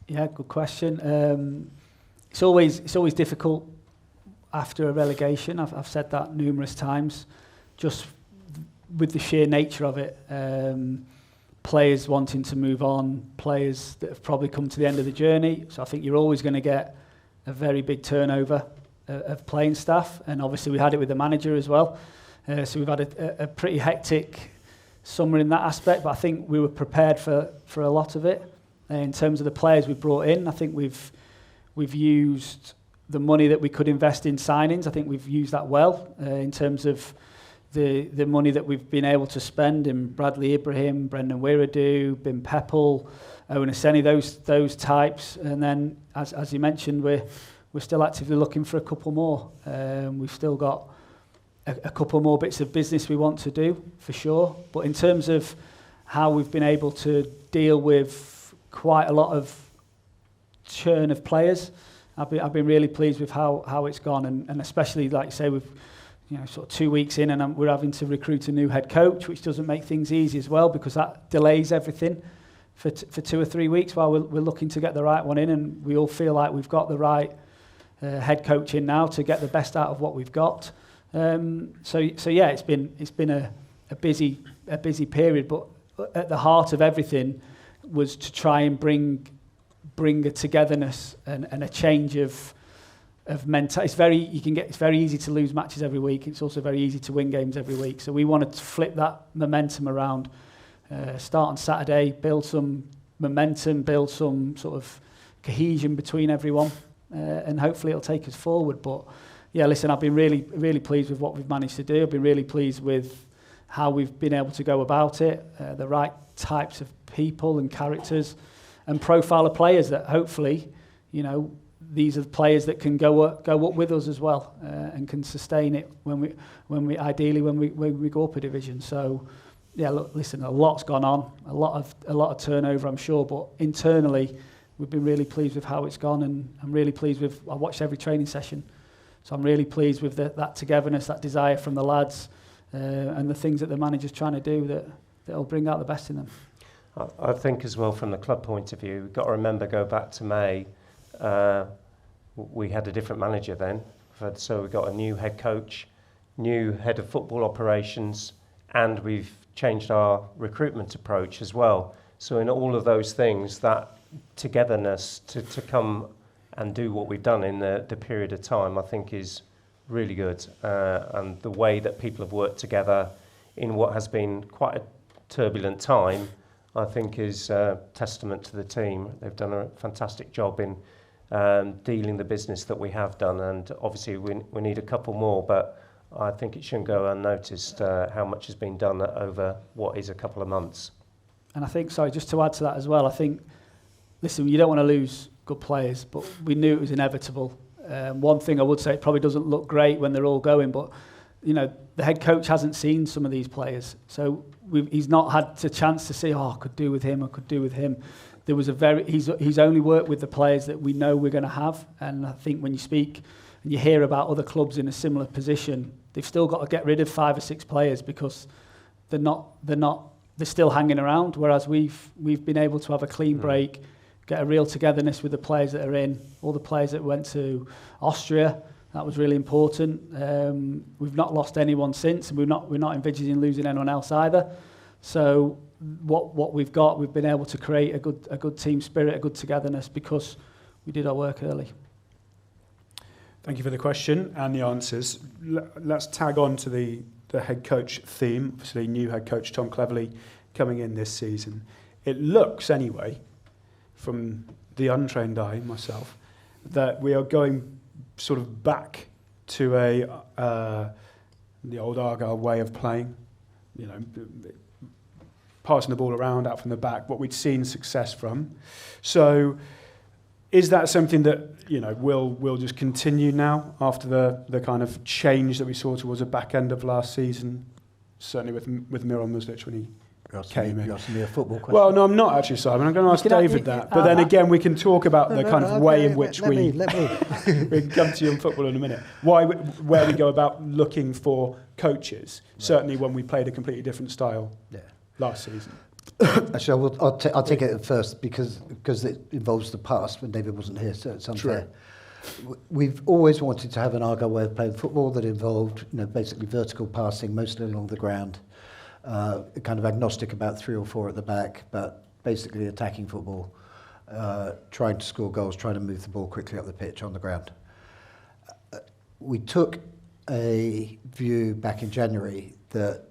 [SPEAKER 4] Yeah, good question. It's always difficult after a relegation. I've said that numerous times, just with the sheer nature of it. Players wanting to move on, players that have probably come to the end of the journey. So I think you're always going to get a very big turnover of playing staff. And obviously we had it with the manager as well. So we've had a pretty hectic summer in that aspect. But I think we were prepared for a lot of it. In terms of the players we've brought in, I think we've used the money that we could invest in signings. I think we've used that well in terms of the money that we've been able to spend in Bradley Ibrahim, Brendan Wiradu, Bim Peppel, Owen Aseni, those types. And then, as you mentioned, we're still actively looking for a couple more. We've still got a couple more bits of business we want to do, for sure. But in terms of how we've been able to deal with quite a lot of churn of players, I've been really pleased with how it's gone. And especially, like you say, we've sort of 2 weeks in and we're having to recruit a new head coach, which doesn't make things easy as well, because that delays everything for 2 or 3 weeks while we're looking to get the right one in, and we all feel like we've got the right head coach in now to get the best out of what we've got. So yeah, it's been a busy period, but at the heart of everything was to try and bring a togetherness and a change of mental. It's very easy to lose matches every week. It's also very easy to win games every week. So we wanted to flip that momentum around. Start on Saturday, build some momentum, build some sort of cohesion between everyone, and hopefully it'll take us forward. But yeah, listen, I've been really pleased with what we've managed to do. I've been really pleased with how we've been able to go about it, the right types of people and characters and profile of players that hopefully, these are the players that can go up with us as well, and can sustain it when we go up a division. So yeah, look, listen, a lot's gone on, a lot of turnover, I'm sure, but internally we've been really pleased with how it's gone, and I'm really pleased with. I watched every training session, so I'm really pleased with that togetherness, that desire from the lads, and the things that the manager's trying to do that'll bring out the best in them.
[SPEAKER 2] I think as well from the club point of view, we've got to remember, go back to May, we had a different manager then. So we've got a new head coach, new head of football operations, and we've changed our recruitment approach as well. So in all of those things, that togetherness to come and do what we've done in the period of time, I think is really good. And the way that people have worked together in what has been quite a turbulent time, I think is testament to the team. They've done a fantastic job in dealing the business that we have done, and obviously we need a couple more, but I think it shouldn't go unnoticed how much has been done over what is a couple of months.
[SPEAKER 4] And I think, sorry, just to add to that as well, I think, listen, you don't want to lose good players, but we knew it was inevitable. One thing I would say, it probably doesn't look great when they're all going, but you know, the head coach hasn't seen some of these players, so he's not had the chance to see, I could do with him, I could do with him. There was he's only worked with the players that we know we're going to have, and I think when you speak and you hear about other clubs in a similar position, they've still got to get rid of 5 or 6 players because they're still hanging around, whereas we've been able to have a clean break, get a real togetherness with the players that are in, all the players that went to Austria. That was really important. We've not lost anyone since, and we're not envisaging losing anyone else either. So what we've got, we've been able to create a good team spirit, a good togetherness, because we did our work early.
[SPEAKER 1] Thank you for the question and the answers. Let's tag on to the head coach theme. Obviously, new head coach Tom Cleverley coming in this season. It looks, anyway, from the untrained eye, myself, that we are going sort of back to the old Argyle way of playing. You know, passing the ball around out from the back, what we'd seen success from. So is that something that, you know, will just continue now after the kind of change that we saw towards the back end of last season, certainly with Miron Muslic when he came in?
[SPEAKER 3] You're asking me a football question?
[SPEAKER 1] Well, no, I'm not actually, Simon. I'm going to ask David that. But then again, we can talk about the kind of way in which we can come to you in football in a minute. Where we go about looking for coaches, certainly when we played a completely different style last season.
[SPEAKER 3] Actually, I'll take it at first because it involves the past when David wasn't here, so it's unfair. True. We've always wanted to have an Argyle way of playing football that involved, you know, basically vertical passing, mostly along the ground, kind of agnostic about 3 or 4 at the back, but basically attacking football, trying to score goals, trying to move the ball quickly up the pitch on the ground. We took a view back in January that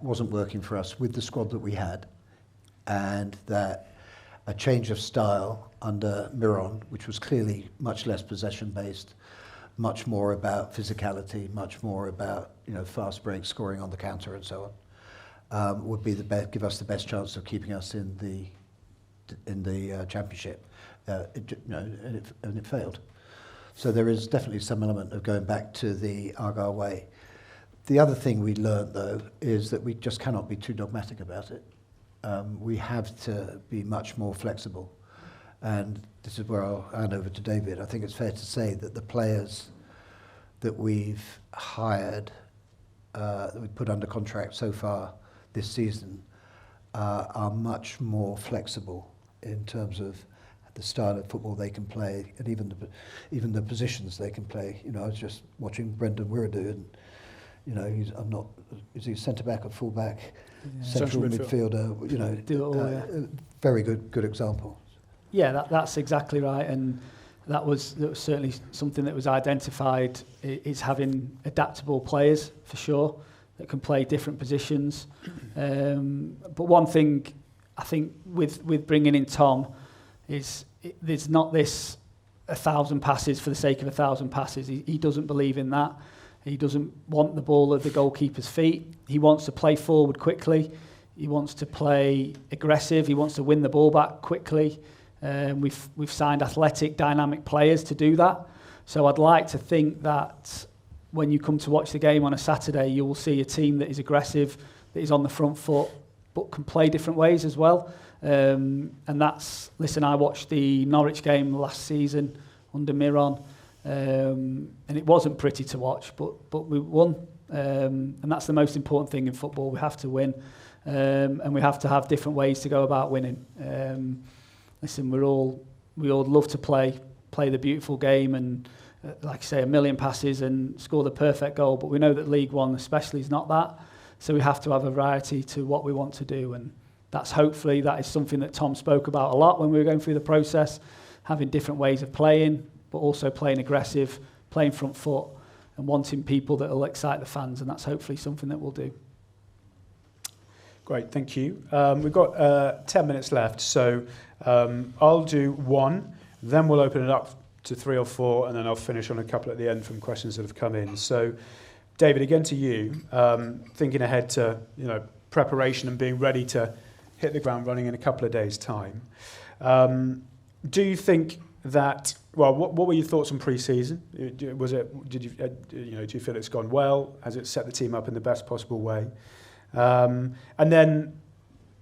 [SPEAKER 3] wasn't working for us with the squad that we had, and that a change of style under Miron, which was clearly much less possession-based, much more about physicality, much more about, you know, fast breaks, scoring on the counter, and so on, would be give us the best chance of keeping us in the championship. And it failed. So there is definitely some element of going back to the Argyle way. The other thing we learned, though, is that we just cannot be too dogmatic about it. We have to be much more flexible. And this is where I'll hand over to David. I think it's fair to say that the players that we've hired, that we've put under contract so far this season, are much more flexible in terms of the style of football they can play, and even the positions they can play. You know, I was just watching Brendan Wiradu, and you know, is he centre back or full back, central midfielder? You know, very good example.
[SPEAKER 4] Yeah, that's exactly right, and that was certainly something that was identified. Is having adaptable players for sure that can play different positions. But one thing I think with bringing in Tom is there's not this 1,000 passes for the sake of 1,000 passes. He doesn't believe in that. He doesn't want the ball at the goalkeeper's feet. He wants to play forward quickly. He wants to play aggressive. He wants to win the ball back quickly. We've signed athletic, dynamic players to do that. So I'd like to think that when you come to watch the game on a Saturday, you will see a team that is aggressive, that is on the front foot, but can play different ways as well. And I watched the Norwich game last season under Miron. And it wasn't pretty to watch, but we won. And that's the most important thing in football. We have to win. And we have to have different ways to go about winning. Listen, we all love to play the beautiful game and, like I say, a million passes and score the perfect goal. But we know that League One especially is not that. So we have to have a variety to what we want to do. And that is something that Tom spoke about a lot when we were going through the process, having different ways of playing, but also playing aggressive, playing front foot, and wanting people that will excite the fans. And that's hopefully something that we'll do.
[SPEAKER 1] Great, thank you. We've got 10 minutes left, so I'll do one, then we'll open it up to 3 or 4, and then I'll finish on a couple at the end from questions that have come in. So, David, again to you, thinking ahead to preparation and being ready to hit the ground running in a couple of days' time. Do you think that? Well, what were your thoughts on pre-season? Do you feel it's gone well? Has it set the team up in the best possible way? And then,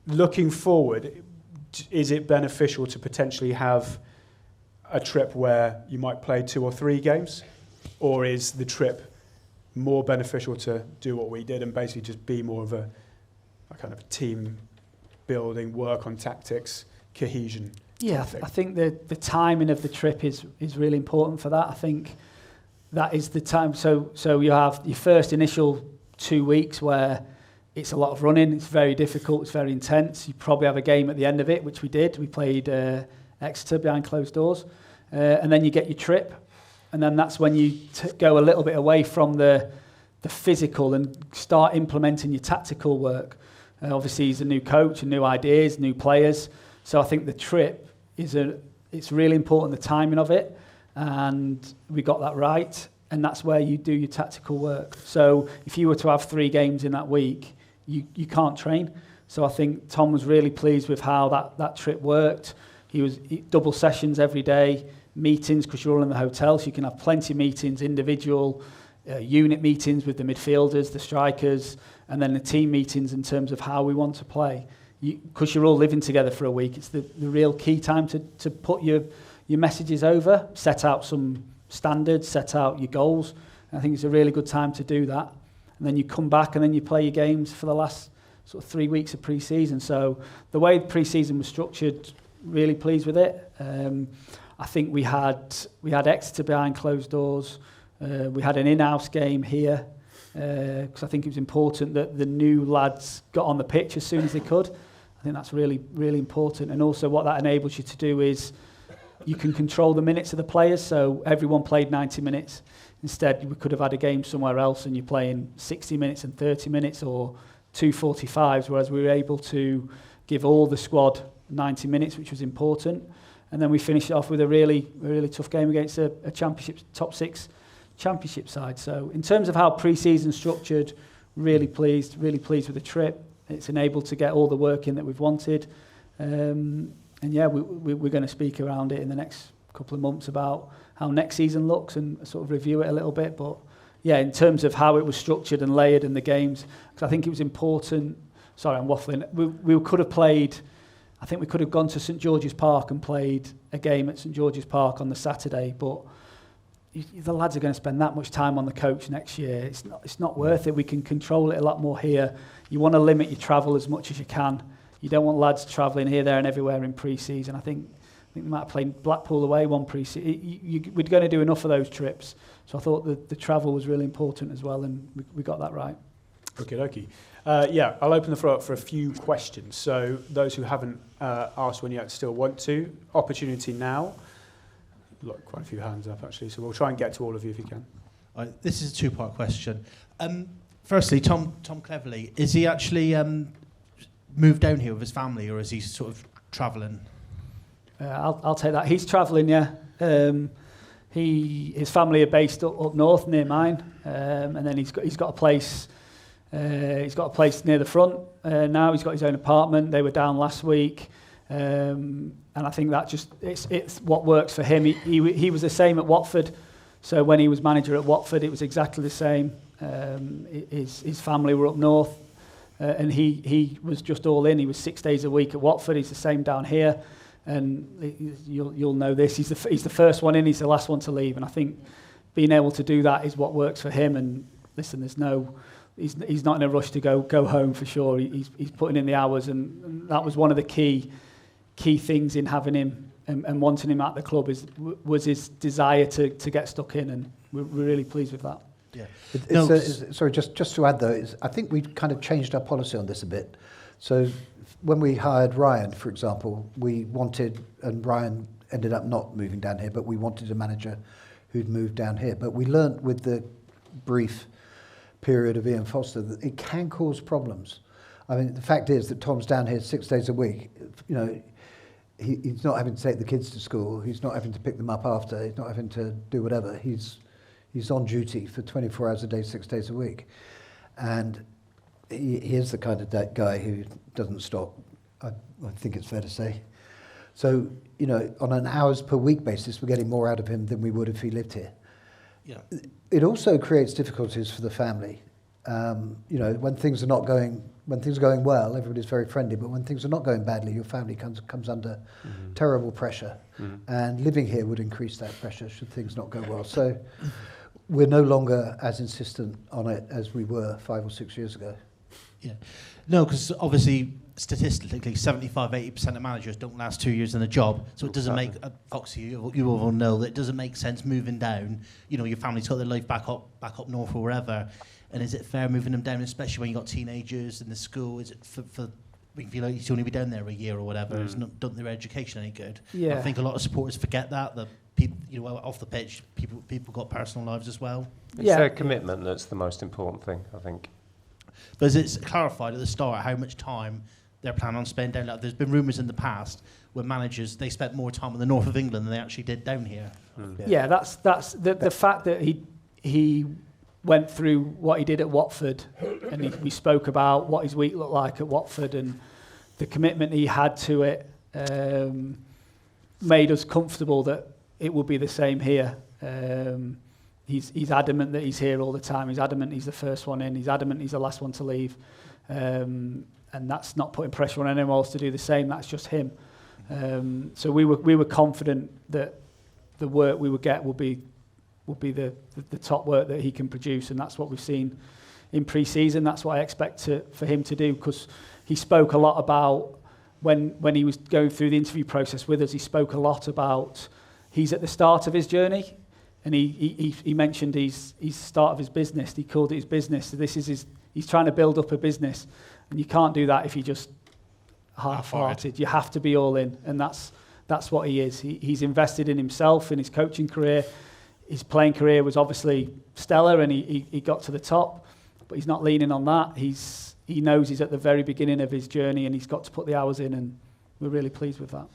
[SPEAKER 1] looking forward, is it beneficial to potentially have a trip where you might play 2 or 3 games, or is the trip more beneficial to do what we did and basically just be more of a kind of team building, work on tactics, cohesion?
[SPEAKER 4] Yeah, I think the timing of the trip is really important for that. I think that is the time. So you have your first initial 2 weeks where it's a lot of running. It's very difficult. It's very intense. You probably have a game at the end of it, which we did. We played Exeter behind closed doors. And then you get your trip. And then that's when you go a little bit away from the physical and start implementing your tactical work. Obviously, he's a new coach and new ideas, new players. So I think the trip it's really important, the timing of it. And we got that right. And that's where you do your tactical work. So if you were to have 3 games in that week, you can't train. So I think Tom was really pleased with how that trip worked. He double sessions every day, meetings, because you're all in the hotel, so you can have plenty of meetings, individual unit meetings with the midfielders, the strikers, and then the team meetings in terms of how we want to play. Because you're all living together for a week, it's the real key time to put your messages over, set out some standards, set out your goals. And I think it's a really good time to do that. And then you come back and then you play your games for the last sort of 3 weeks of pre-season. So the way pre-season was structured, really pleased with it. I think we had Exeter behind closed doors. We had an in-house game here because I think it was important that the new lads got on the pitch as soon as they could. I think that's really, really important. And also what that enables you to do is you can control the minutes of the players. So everyone played 90 minutes. Instead, we could have had a game somewhere else and you're playing 60 minutes and 30 minutes or 2 45s, whereas we were able to give all the squad 90 minutes, which was important. And then we finished it off with a really tough game against a championship, top 6 championship side. So in terms of how pre-season structured, really pleased with the trip. It's enabled to get all the work in that we've wanted. And yeah, we're going to speak around it in the next couple of months about how next season looks and sort of review it a little bit. But yeah, in terms of how it was structured and layered in the games, because I think it was important. Sorry, I'm waffling. We could have played. I think we could have gone to St George's Park and played a game at St George's Park on the Saturday, but the lads are going to spend that much time on the coach next year. It's not worth it. We can control it a lot more here. You want to limit your travel as much as you can. You don't want lads travelling here, there and everywhere in pre-season. I think we might have played Blackpool away one pre-season. We're going to do enough of those trips. So I thought the travel was really important as well, and we got that right.
[SPEAKER 1] Okie dokie. Yeah, I'll open the floor up for a few questions. So those who haven't asked one yet still want to, opportunity now. Look, quite a few hands up actually, so we'll try and get to all of you if you can.
[SPEAKER 10] This is a 2-part question. Firstly, Tom Cleverley, is he actually moved down here with his family, or is he sort of travelling?
[SPEAKER 4] I'll take that. He's travelling, yeah. His family are based up north near mine, and then he's got a place. He's got a place near the front now. He's got his own apartment. They were down last week. And I think that it's what works for him. He was the same at Watford. So when he was manager at Watford, it was exactly the same. His family were up north, and he was just all in. He was 6 days a week at Watford. He's the same down here. And you'll know this. He's the first one in. He's the last one to leave. And I think being able to do that is what works for him. And listen, he's not in a rush to go home for sure. He's putting in the hours, and that was one of the key things in having him and wanting him at the club was his desire to get stuck in, and we're really pleased with that.
[SPEAKER 3] Yeah. Sorry, just to add though, I think we've kind of changed our policy on this a bit. So when we hired Ryan, for example, we wanted, and Ryan ended up not moving down here, but we wanted a manager who'd moved down here. But we learnt with the brief period of Ian Foster that it can cause problems. I mean, the fact is that Tom's down here 6 days a week. You know, he's not having to take the kids to school. He's not having to pick them up after. He's not having to do whatever. He's on duty for 24 hours a day, 6 days a week. And he is the kind of guy who doesn't stop, I think it's fair to say. So, you know, on an hours per week basis, we're getting more out of him than we would if he lived here.
[SPEAKER 10] Yeah.
[SPEAKER 3] It also creates difficulties for the family. You know, when things are going well, everybody's very friendly, but when things are not going badly, your family comes under terrible pressure. And living here would increase that pressure should things not go well. So we're no longer as insistent on it as we were 5 or 6 years ago.
[SPEAKER 10] Yeah. No, because obviously, statistically, 75-80% of managers don't last 2 years in a job. So it doesn't make, Foxy, you all know that it doesn't make sense moving down. You know, your family's got their life back up north or wherever. And is it fair moving them down, especially when you've got teenagers in the school? Is it for we feel like you should only be down there a year or whatever? It's not done their education any good.
[SPEAKER 4] Yeah.
[SPEAKER 10] I think a lot of supporters forget that people, you know, off the pitch, people got personal lives as well.
[SPEAKER 2] It's their commitment that's the most important thing, I think.
[SPEAKER 10] But as it's clarified at the start how much time they're planning on spending down. Like, there's been rumours in the past where managers, they spent more time in the north of England than they actually did down here.
[SPEAKER 4] Yeah, that's the fact that he went through what he did at Watford, and we spoke about what his week looked like at Watford and the commitment he had to it, made us comfortable that it would be the same here. He's adamant that he's here all the time. He's adamant he's the first one in. He's adamant he's the last one to leave. And that's not putting pressure on anyone else to do the same. That's just him. So we were confident that the work we would get will be the top work that he can produce, and that's what we've seen in pre-season. That's what I expect for him to do, because he spoke a lot about when he was going through the interview process with us. He spoke a lot about he's at the start of his journey, and he mentioned he's start of his business. He called it his business. So he's trying to build up a business, and you can't do that if you just half-hearted. You have to be all in, and that's what he is. He's invested in himself, in his coaching career. His playing career was obviously stellar, and he got to the top, but he's not leaning on that. He knows he's at the very beginning of his journey, and he's got to put the hours in, and we're really pleased with that.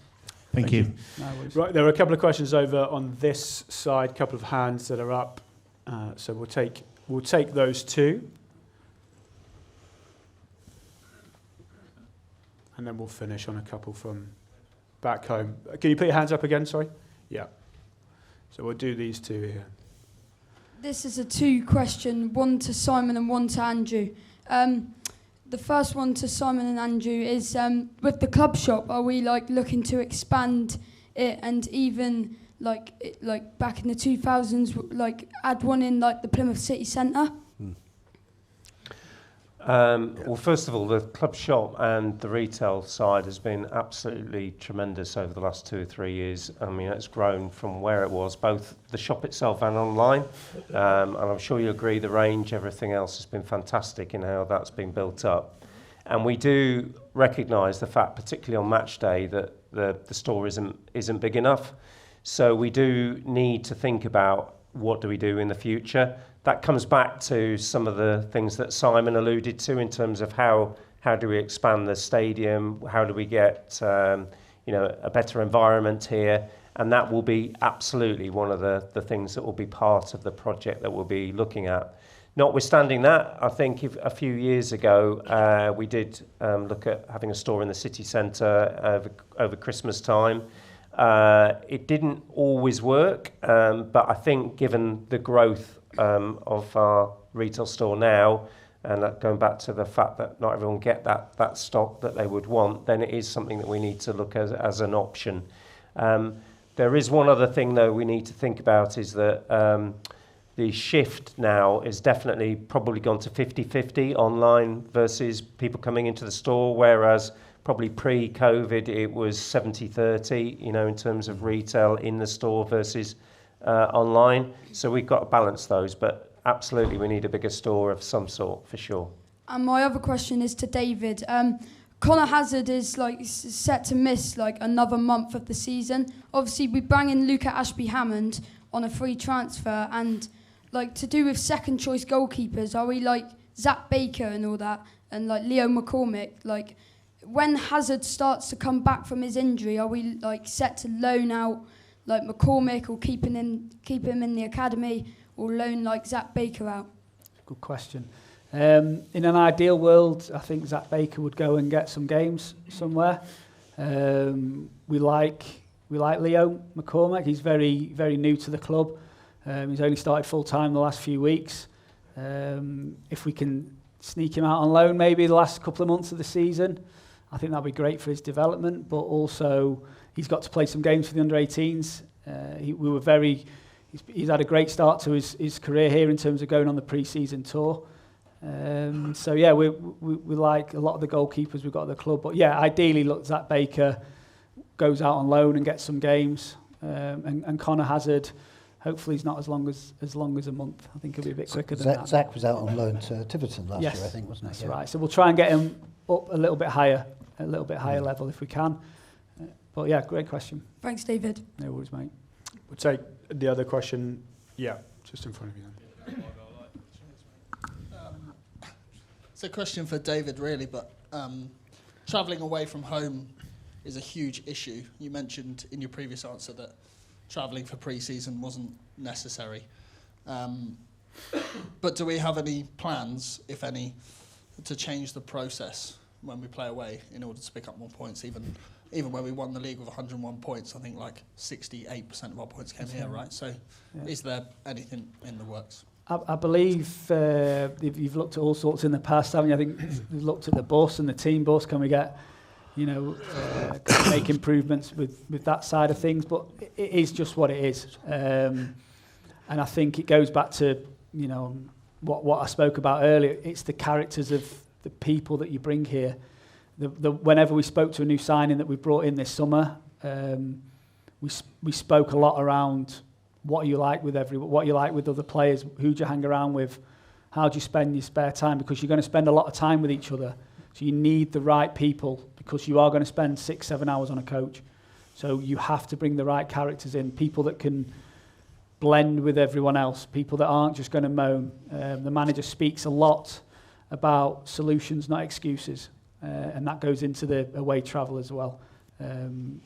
[SPEAKER 10] Thank you.
[SPEAKER 4] No worries.
[SPEAKER 1] Right, there are a couple of questions over on this side, a couple of hands that are up, so we'll take those two, and then we'll finish on a couple from back home. Can you put your hands up again? Sorry. Yeah. So we'll do these two here.
[SPEAKER 11] This is a two-question, one to Simon and one to Andrew. The first one to Simon and Andrew is, with the club shop, are we looking to expand it and even like back in the 2000s, add one in the Plymouth City Centre?
[SPEAKER 2] Well, first of all, the club shop and the retail side has been absolutely tremendous over the last 2 or 3 years. I mean, it's grown from where it was, both the shop itself and online. And I'm sure you agree the range, everything else has been fantastic in how that's been built up. And we do recognise the fact, particularly on match day, that the store isn't big enough. So we do need to think about what do we do in the future. That comes back to some of the things that Simon alluded to in terms of how do we expand the stadium, how do we get a better environment here, and that will be absolutely one of the things that will be part of the project that we'll be looking at. Notwithstanding that, I think a few years ago we did look at having a store in the city centre over Christmas time. It didn't always work, but I think given the growth of our retail store now, and going back to the fact that not everyone get that stock that they would want, then it is something that we need to look at as an option. There is one other thing, though, we need to think about is that the shift now is definitely probably gone to 50-50 online versus people coming into the store, whereas probably pre-COVID it was 70-30, you know, in terms of retail in the store versus online. So we've got to balance those, but absolutely we need a bigger store of some sort, for sure.
[SPEAKER 11] And my other question is to David. Connor Hazard is set to miss another month of the season. Obviously, we bring in Luca Ashby-Hammond on a free transfer, and to do with second choice goalkeepers, are we Zach Baker and all that, and Leo McCormick? When Hazard starts to come back from his injury, are we set to loan out McCormick, or keep him in the academy, or loan Zach Baker out?
[SPEAKER 4] Good question. In an ideal world, I think Zach Baker would go and get some games somewhere. We like Leo McCormick. He's very, very new to the club. He's only started full time the last few weeks. If we can sneak him out on loan maybe the last couple of months of the season, I think that'd be great for his development. But also, he's got to play some games for the under-18s. He's had a great start to his career here in terms of going on the pre-season tour. So yeah, we like a lot of the goalkeepers we've got at the club, but yeah, ideally, look, Zach Baker goes out on loan and gets some games, and Connor Hazard, hopefully he's not as long as a month. I think he'll be a bit quicker than that.
[SPEAKER 3] Zach was out on loan to Tiverton last year, I think, wasn't he?
[SPEAKER 4] That's right. So we'll try and get him up a little bit higher level if we can. But yeah, great question.
[SPEAKER 11] Thanks, David.
[SPEAKER 4] No worries, mate.
[SPEAKER 1] We'll take the other question. Yeah, just in front of you.
[SPEAKER 12] It's a question for David, really, but travelling away from home is a huge issue. You mentioned in your previous answer that travelling for pre-season wasn't necessary. But do we have any plans, if any, to change the process when we play away in order to pick up more points? Even when we won the league with 101 points, I think 68% of our points came here, right? So is there anything in the works?
[SPEAKER 4] I believe you've looked at all sorts in the past, haven't you? I think we've looked at the bus and the team bus. Can we get, make improvements with that side of things? But it is just what it is. And I think it goes back to, what I spoke about earlier. It's the characters of the people that you bring here. Whenever we spoke to a new signing that we brought in this summer, we spoke a lot around what you like with other players, who do you hang around with, how do you spend your spare time, because you're going to spend a lot of time with each other. So you need the right people, because you are going to spend 6-7 hours on a coach. So you have to bring the right characters in, people that can blend with everyone else, people that aren't just going to moan. The manager speaks a lot about solutions, not excuses, and that goes into the away travel as well.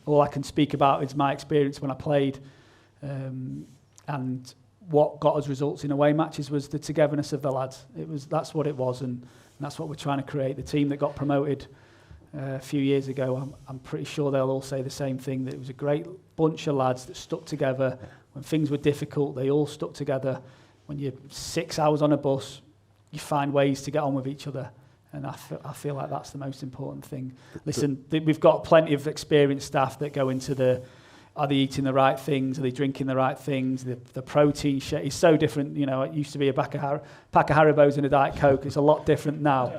[SPEAKER 4] All I can speak about is my experience when I played. And what got us results in away matches was the togetherness of the lads. That's what it was, and that's what we're trying to create. The team that got promoted a few years ago, I'm pretty sure they'll all say the same thing, that it was a great bunch of lads that stuck together. When things were difficult, they all stuck together. When you're 6 hours on a bus, you find ways to get on with each other. And I feel like that's the most important thing. Listen, we've got plenty of experienced staff that go into are they eating the right things? Are they drinking the right things? The protein shake is so different. It used to be a pack of Haribos and a Diet Coke. It's a lot different now.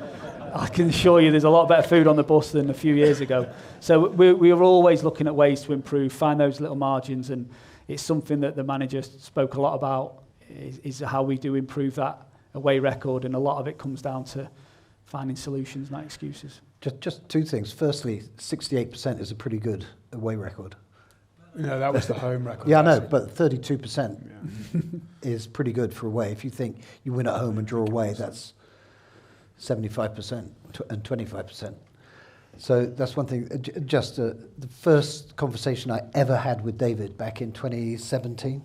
[SPEAKER 4] I can assure you there's a lot better food on the bus than a few years ago. So we are always looking at ways to improve, find those little margins, and it's something that the manager spoke a lot about, is how we do improve that away record, and a lot of it comes down to finding solutions, not excuses.
[SPEAKER 3] Just two things. Firstly, 68% is a pretty good away record.
[SPEAKER 1] No, that was the home record.
[SPEAKER 3] Yeah, I know, but 32% is pretty good for away. If you think you win at home and draw away, that's 75% and 25%. So that's one thing. The first conversation I ever had with David back in 2017,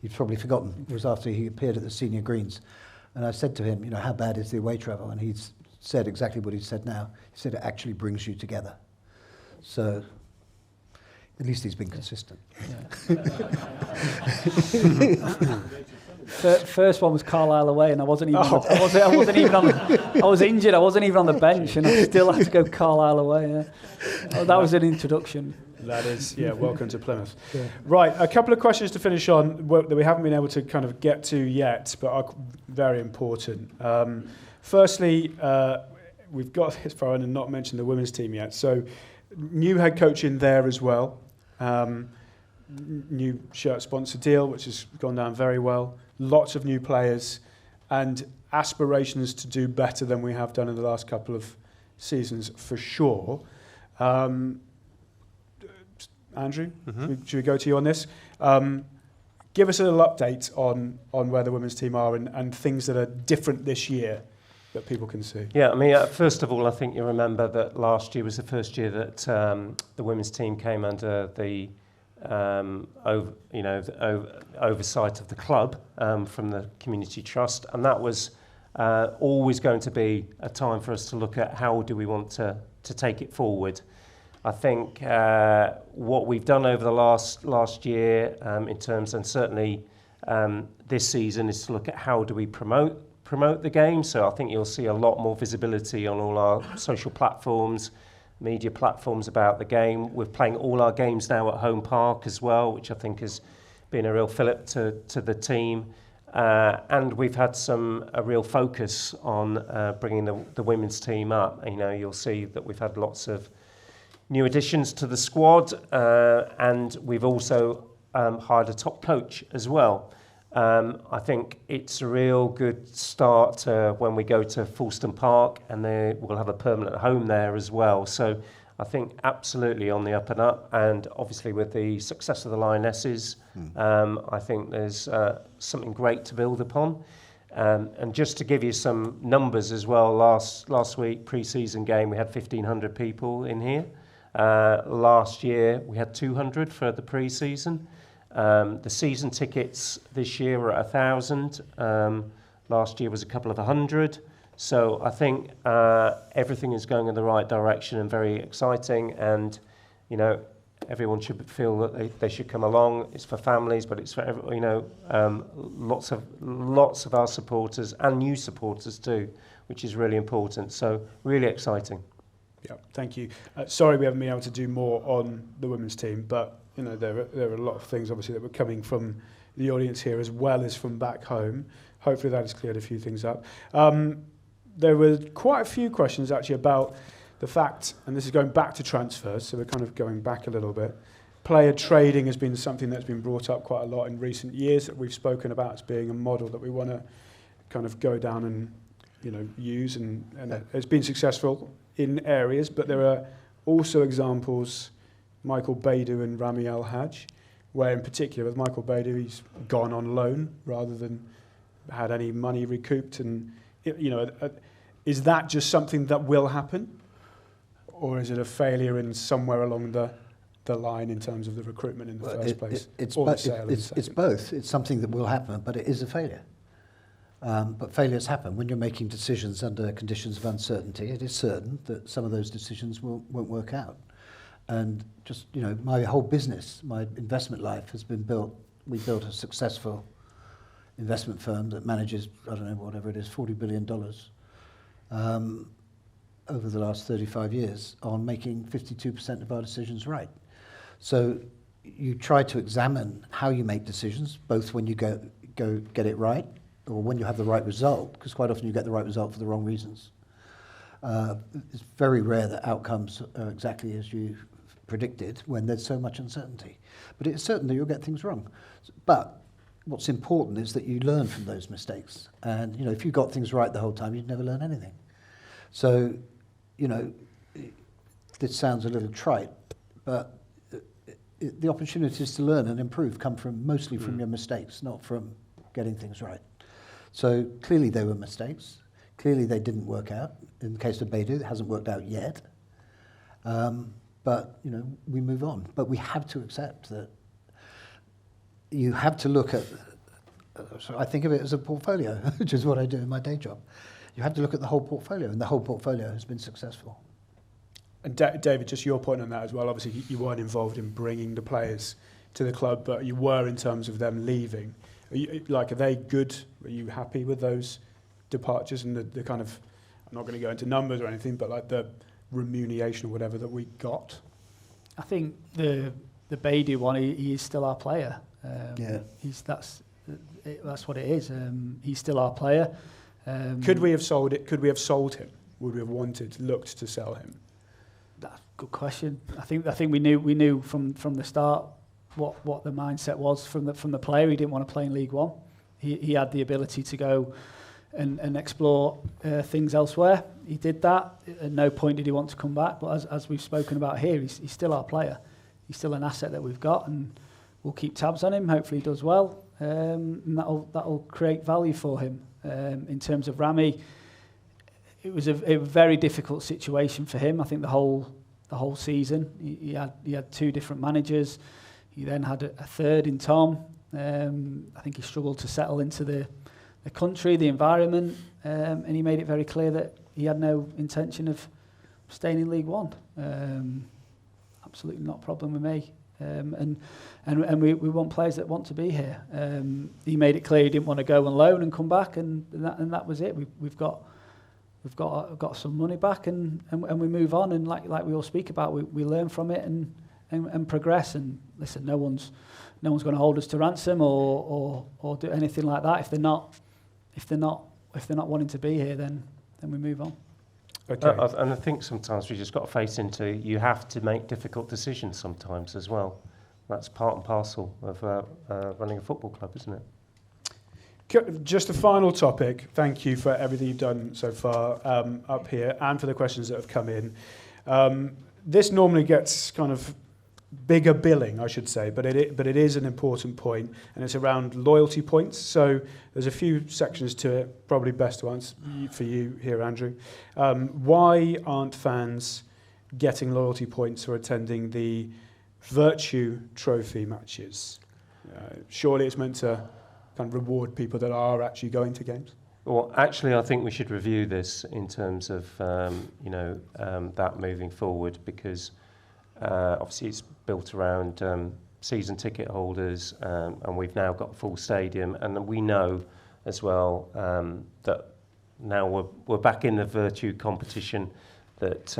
[SPEAKER 3] you've probably forgotten, it was after he appeared at the Senior Greens. And I said to him, how bad is the away travel? And he said exactly what he said now. He said it actually brings you together. So at least he's been consistent.
[SPEAKER 4] First one was Carlisle away, and I wasn't even. I wasn't even on. I was injured. I wasn't even on the bench, and I still had to go Carlisle away. Yeah. That was an introduction.
[SPEAKER 1] That is, welcome to Plymouth. Yeah. Right, a couple of questions to finish on that we haven't been able to kind of get to yet, but are very important. Firstly, we've got as far and not mentioned the women's team yet. So, new head coach in there as well. New shirt sponsor deal, which has gone down very well. Lots of new players and aspirations to do better than we have done in the last couple of seasons, for sure. Andrew, should we go to you on this? Give us a little update on where the women's team are and things that are different this year that people can see.
[SPEAKER 2] Yeah, I mean, first of all, I think you remember that last year was the first year that the women's team came under the oversight of the club from the Community Trust, and that was always going to be a time for us to look at how do we want to take it forward. I think what we've done over the last year in terms, and certainly this season, is to look at how do we promote the game. So I think you'll see a lot more visibility on all our social platforms, media platforms about the game. We're playing all our games now at home park as well, which I think has been a real fillip to the team. And we've had a real focus on bringing the women's team up. You know, you'll see that we've had lots of new additions to the squad, and we've also hired a top coach as well. I think it's a real good start when we go to Fulston Park, and we'll have a permanent home there as well. So I think absolutely on the up and up, and obviously with the success of the Lionesses, I think there's something great to build upon. And just to give you some numbers as well, last week, pre-season game, we had 1,500 people in here. Last year, we had 200 for the pre-season. The season tickets this year are at 1,000. Last year was a couple of 100. So I think everything is going in the right direction and very exciting. And, you know, everyone should feel that they should come along. It's for families, but it's for lots of our supporters and new supporters too, which is really important. So really exciting.
[SPEAKER 1] Yeah, thank you. Sorry we haven't been able to do more on the women's team, but you know there are a lot of things obviously that were coming from the audience here as well as from back home. Hopefully that has cleared a few things up. There were quite a few questions actually about the fact, and this is going back to transfers, so we're kind of going back a little bit. Player trading has been something that's been brought up quite a lot in recent years that we've spoken about as being a model that we want to kind of go down and use, and it's been successful in areas, but there are also examples, Michael Baidoo and Rami Al-Hajj, where in particular with Michael Baidoo, he's gone on loan rather than had any money recouped. And, is that just something that will happen? Or is it a failure in somewhere along the line in terms of the recruitment in the first place?
[SPEAKER 3] It's both. It's something that will happen, but it is a failure. But failures happen when you're making decisions under conditions of uncertainty. It is certain that some of those decisions won't work out. And just, my whole business, my investment life has been built. We built a successful investment firm that manages, I don't know, whatever it is, $40 billion over the last 35 years on making 52% of our decisions right. So you try to examine how you make decisions, both when you go get it right or when you have the right result, because quite often you get the right result for the wrong reasons. It's very rare that outcomes are exactly as you predicted when there's so much uncertainty. But it's certain that you'll get things wrong. But what's important is that you learn from those mistakes. And, if you got things right the whole time, you'd never learn anything. So, this sounds a little trite, but the opportunities to learn and improve come mostly from your mistakes, not from getting things right. So clearly they were mistakes. Clearly they didn't work out. In the case of Baidoo, it hasn't worked out yet. But, we move on. But we have to accept that you have to look at, I think of it as a portfolio, which is what I do in my day job. You have to look at the whole portfolio, and the whole portfolio has been successful.
[SPEAKER 1] And David, just your point on that as well. Obviously, you weren't involved in bringing the players to the club, but you were in terms of them leaving. Are they good? Are you happy with those departures and the kind of, I'm not going to go into numbers or anything, but like the remuneration or whatever that we got?
[SPEAKER 4] I think the Beatty one, he is still our player. That's what it is. He's still our player.
[SPEAKER 1] Could we have sold it? Could we have sold him? Would we have looked to sell him?
[SPEAKER 4] That's a good question. I think we knew from the start what the mindset was from the player. He didn't want to play in League One. He had the ability to go and explore things elsewhere. He did that. At no point did he want to come back. But as we've spoken about here, he's still our player. He's still an asset that we've got, and we'll keep tabs on him. Hopefully he does well, and that'll create value for him. In terms of Rami, it was a very difficult situation for him. I think the whole season he had two different managers. He then had a third in Tom. I think he struggled to settle into the country, the environment, and he made it very clear that he had no intention of staying in League One. Absolutely not a problem with me. And we want players that want to be here. He made it clear he didn't want to go on loan and come back, and that was it. We've got some money back, and we move on. And like we all speak about, we learn from it and progress. And listen, no one's going to hold us to ransom or do anything like that. If they're not wanting to be here, then we move on.
[SPEAKER 2] Okay. And I think sometimes we just got to face into, you have to make difficult decisions sometimes as well. That's part and parcel of running a football club, isn't it?
[SPEAKER 1] Just a final topic. Thank you for everything you've done so far up here and for the questions that have come in. This normally gets kind of bigger billing, I should say, but it is an important point, and it's around loyalty points. So there's a few sections to it, probably best ones for you here, Andrew. Why aren't fans getting loyalty points for attending the Virtue Trophy matches? Surely it's meant to kind of reward people that are actually going to games.
[SPEAKER 2] Well, actually, I think we should review this in terms of that moving forward, because obviously it's built around season ticket holders, and we've now got a full stadium, and we know as well that now we're back in the Virtue competition, that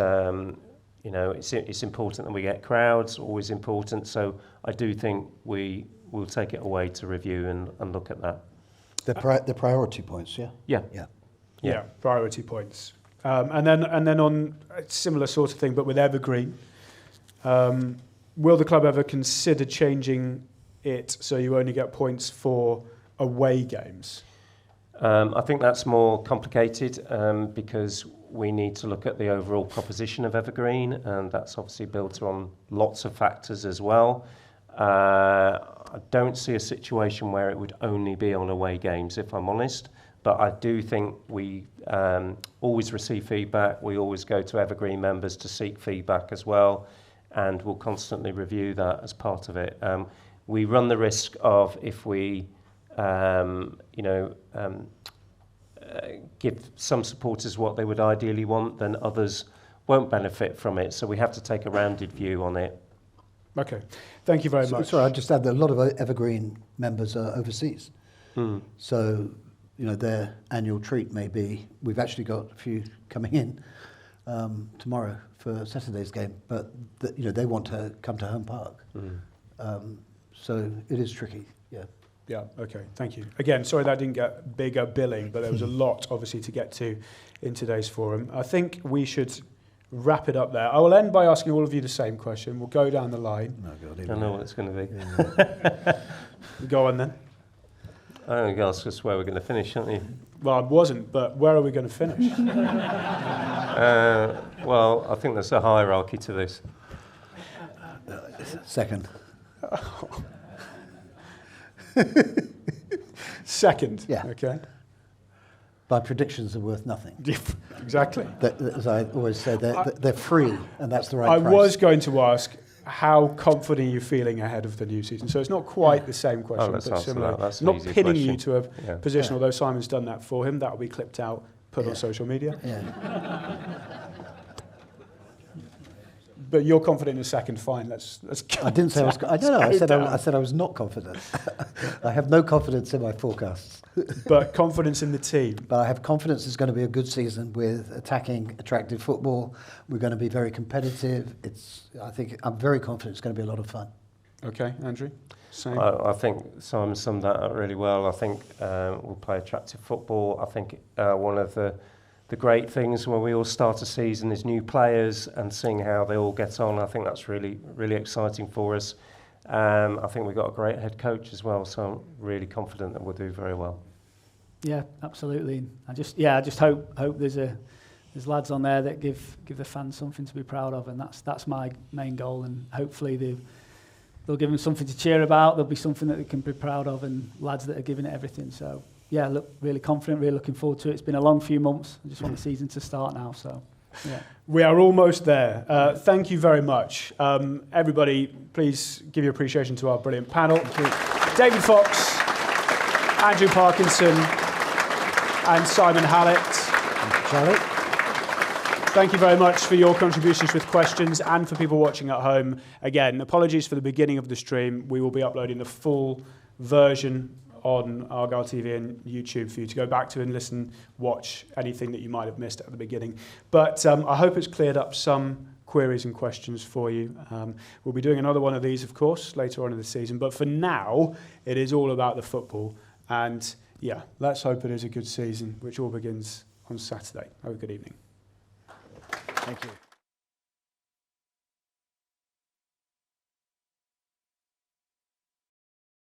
[SPEAKER 2] it's important that we get crowds, always important. So I do think we will take it away to review and look at that.
[SPEAKER 3] The priority points, yeah?
[SPEAKER 1] Yeah, priority points. And then on a similar sort of thing, but with Evergreen, will the club ever consider changing it so you only get points for away games?
[SPEAKER 2] I think that's more complicated because we need to look at the overall proposition of Evergreen, and that's obviously built on lots of factors as well. I don't see a situation where it would only be on away games, if I'm honest, but I do think we always receive feedback. We always go to Evergreen members to seek feedback as well, and we'll constantly review that as part of it. We run the risk of, if we give some supporters what they would ideally want, then others won't benefit from it. So we have to take a rounded view on it.
[SPEAKER 1] Okay, thank you very much.
[SPEAKER 3] Sorry, I'd just add that a lot of Evergreen members are overseas. So, their annual treat may be, we've actually got a few coming in tomorrow for Saturday's game, but they want to come to Home Park. So it is tricky, yeah.
[SPEAKER 1] Yeah, okay, thank you. Again, sorry that didn't get bigger billing, but there was a lot, obviously, to get to in today's forum. I think we should wrap it up there. I will end by asking all of you the same question. We'll go down the line.
[SPEAKER 2] I know what it's going to be.
[SPEAKER 1] Go on then.
[SPEAKER 2] I don't think that's just where we're going to finish, aren't you?
[SPEAKER 1] Well, I wasn't, but where are we going to finish?
[SPEAKER 2] Well, I think there's a hierarchy to this.
[SPEAKER 3] Second.
[SPEAKER 1] Second.
[SPEAKER 3] Yeah.
[SPEAKER 1] Okay.
[SPEAKER 3] My predictions are worth nothing.
[SPEAKER 1] Exactly.
[SPEAKER 3] As I always say, they're free, and that's the right
[SPEAKER 1] I
[SPEAKER 3] price.
[SPEAKER 1] was going to ask, how confident are you feeling ahead of the new season? So it's not quite the same question,
[SPEAKER 2] let's
[SPEAKER 1] but
[SPEAKER 2] answer
[SPEAKER 1] similar.
[SPEAKER 2] that. That's an
[SPEAKER 1] not
[SPEAKER 2] easy
[SPEAKER 1] pinning
[SPEAKER 2] question.
[SPEAKER 1] you to a position, although Simon's done that for him. That will be clipped out, put on social media.
[SPEAKER 3] Yeah.
[SPEAKER 1] but you're confident in a second. Fine. Let's.
[SPEAKER 3] I didn't say I was. I don't know. I said I was not confident. I have no confidence in my forecasts.
[SPEAKER 1] But confidence in the team.
[SPEAKER 3] But I have confidence it's going to be a good season with attacking, attractive football. We're going to be very competitive. I'm very confident it's going to be a lot of fun.
[SPEAKER 1] Okay, Andrew. Same.
[SPEAKER 2] I think Simon summed that up really well. I think we'll play attractive football. I think one of the great things when we all start a season is new players and seeing how they all get on. I think that's really, really exciting for us. I think we've got a great head coach as well, so I'm really confident that we'll do very well.
[SPEAKER 4] Yeah, absolutely. I just hope there's lads on there that give the fans something to be proud of, and that's my main goal. And hopefully they'll give them something to cheer about. There'll be something that they can be proud of, and lads that are giving it everything. So yeah, look, really confident, really looking forward to it. It's been a long few months. I just want the season to start now. So yeah.
[SPEAKER 1] We are almost there. Thank you very much. Everybody, please give your appreciation to our brilliant panel. David Fox, Andrew Parkinson, and Simon Hallett. Thank you very much for your contributions with questions and for people watching at home. Again, apologies for the beginning of the stream. We will be uploading the full version on Argyle TV and YouTube for you to go back to and watch anything that you might have missed at the beginning. But I hope it's cleared up some queries and questions for you. We'll be doing another one of these, of course, later on in the season. But for now, it is all about the football. And yeah, let's hope it is a good season, which all begins on Saturday. Have a good evening.
[SPEAKER 3] Thank you.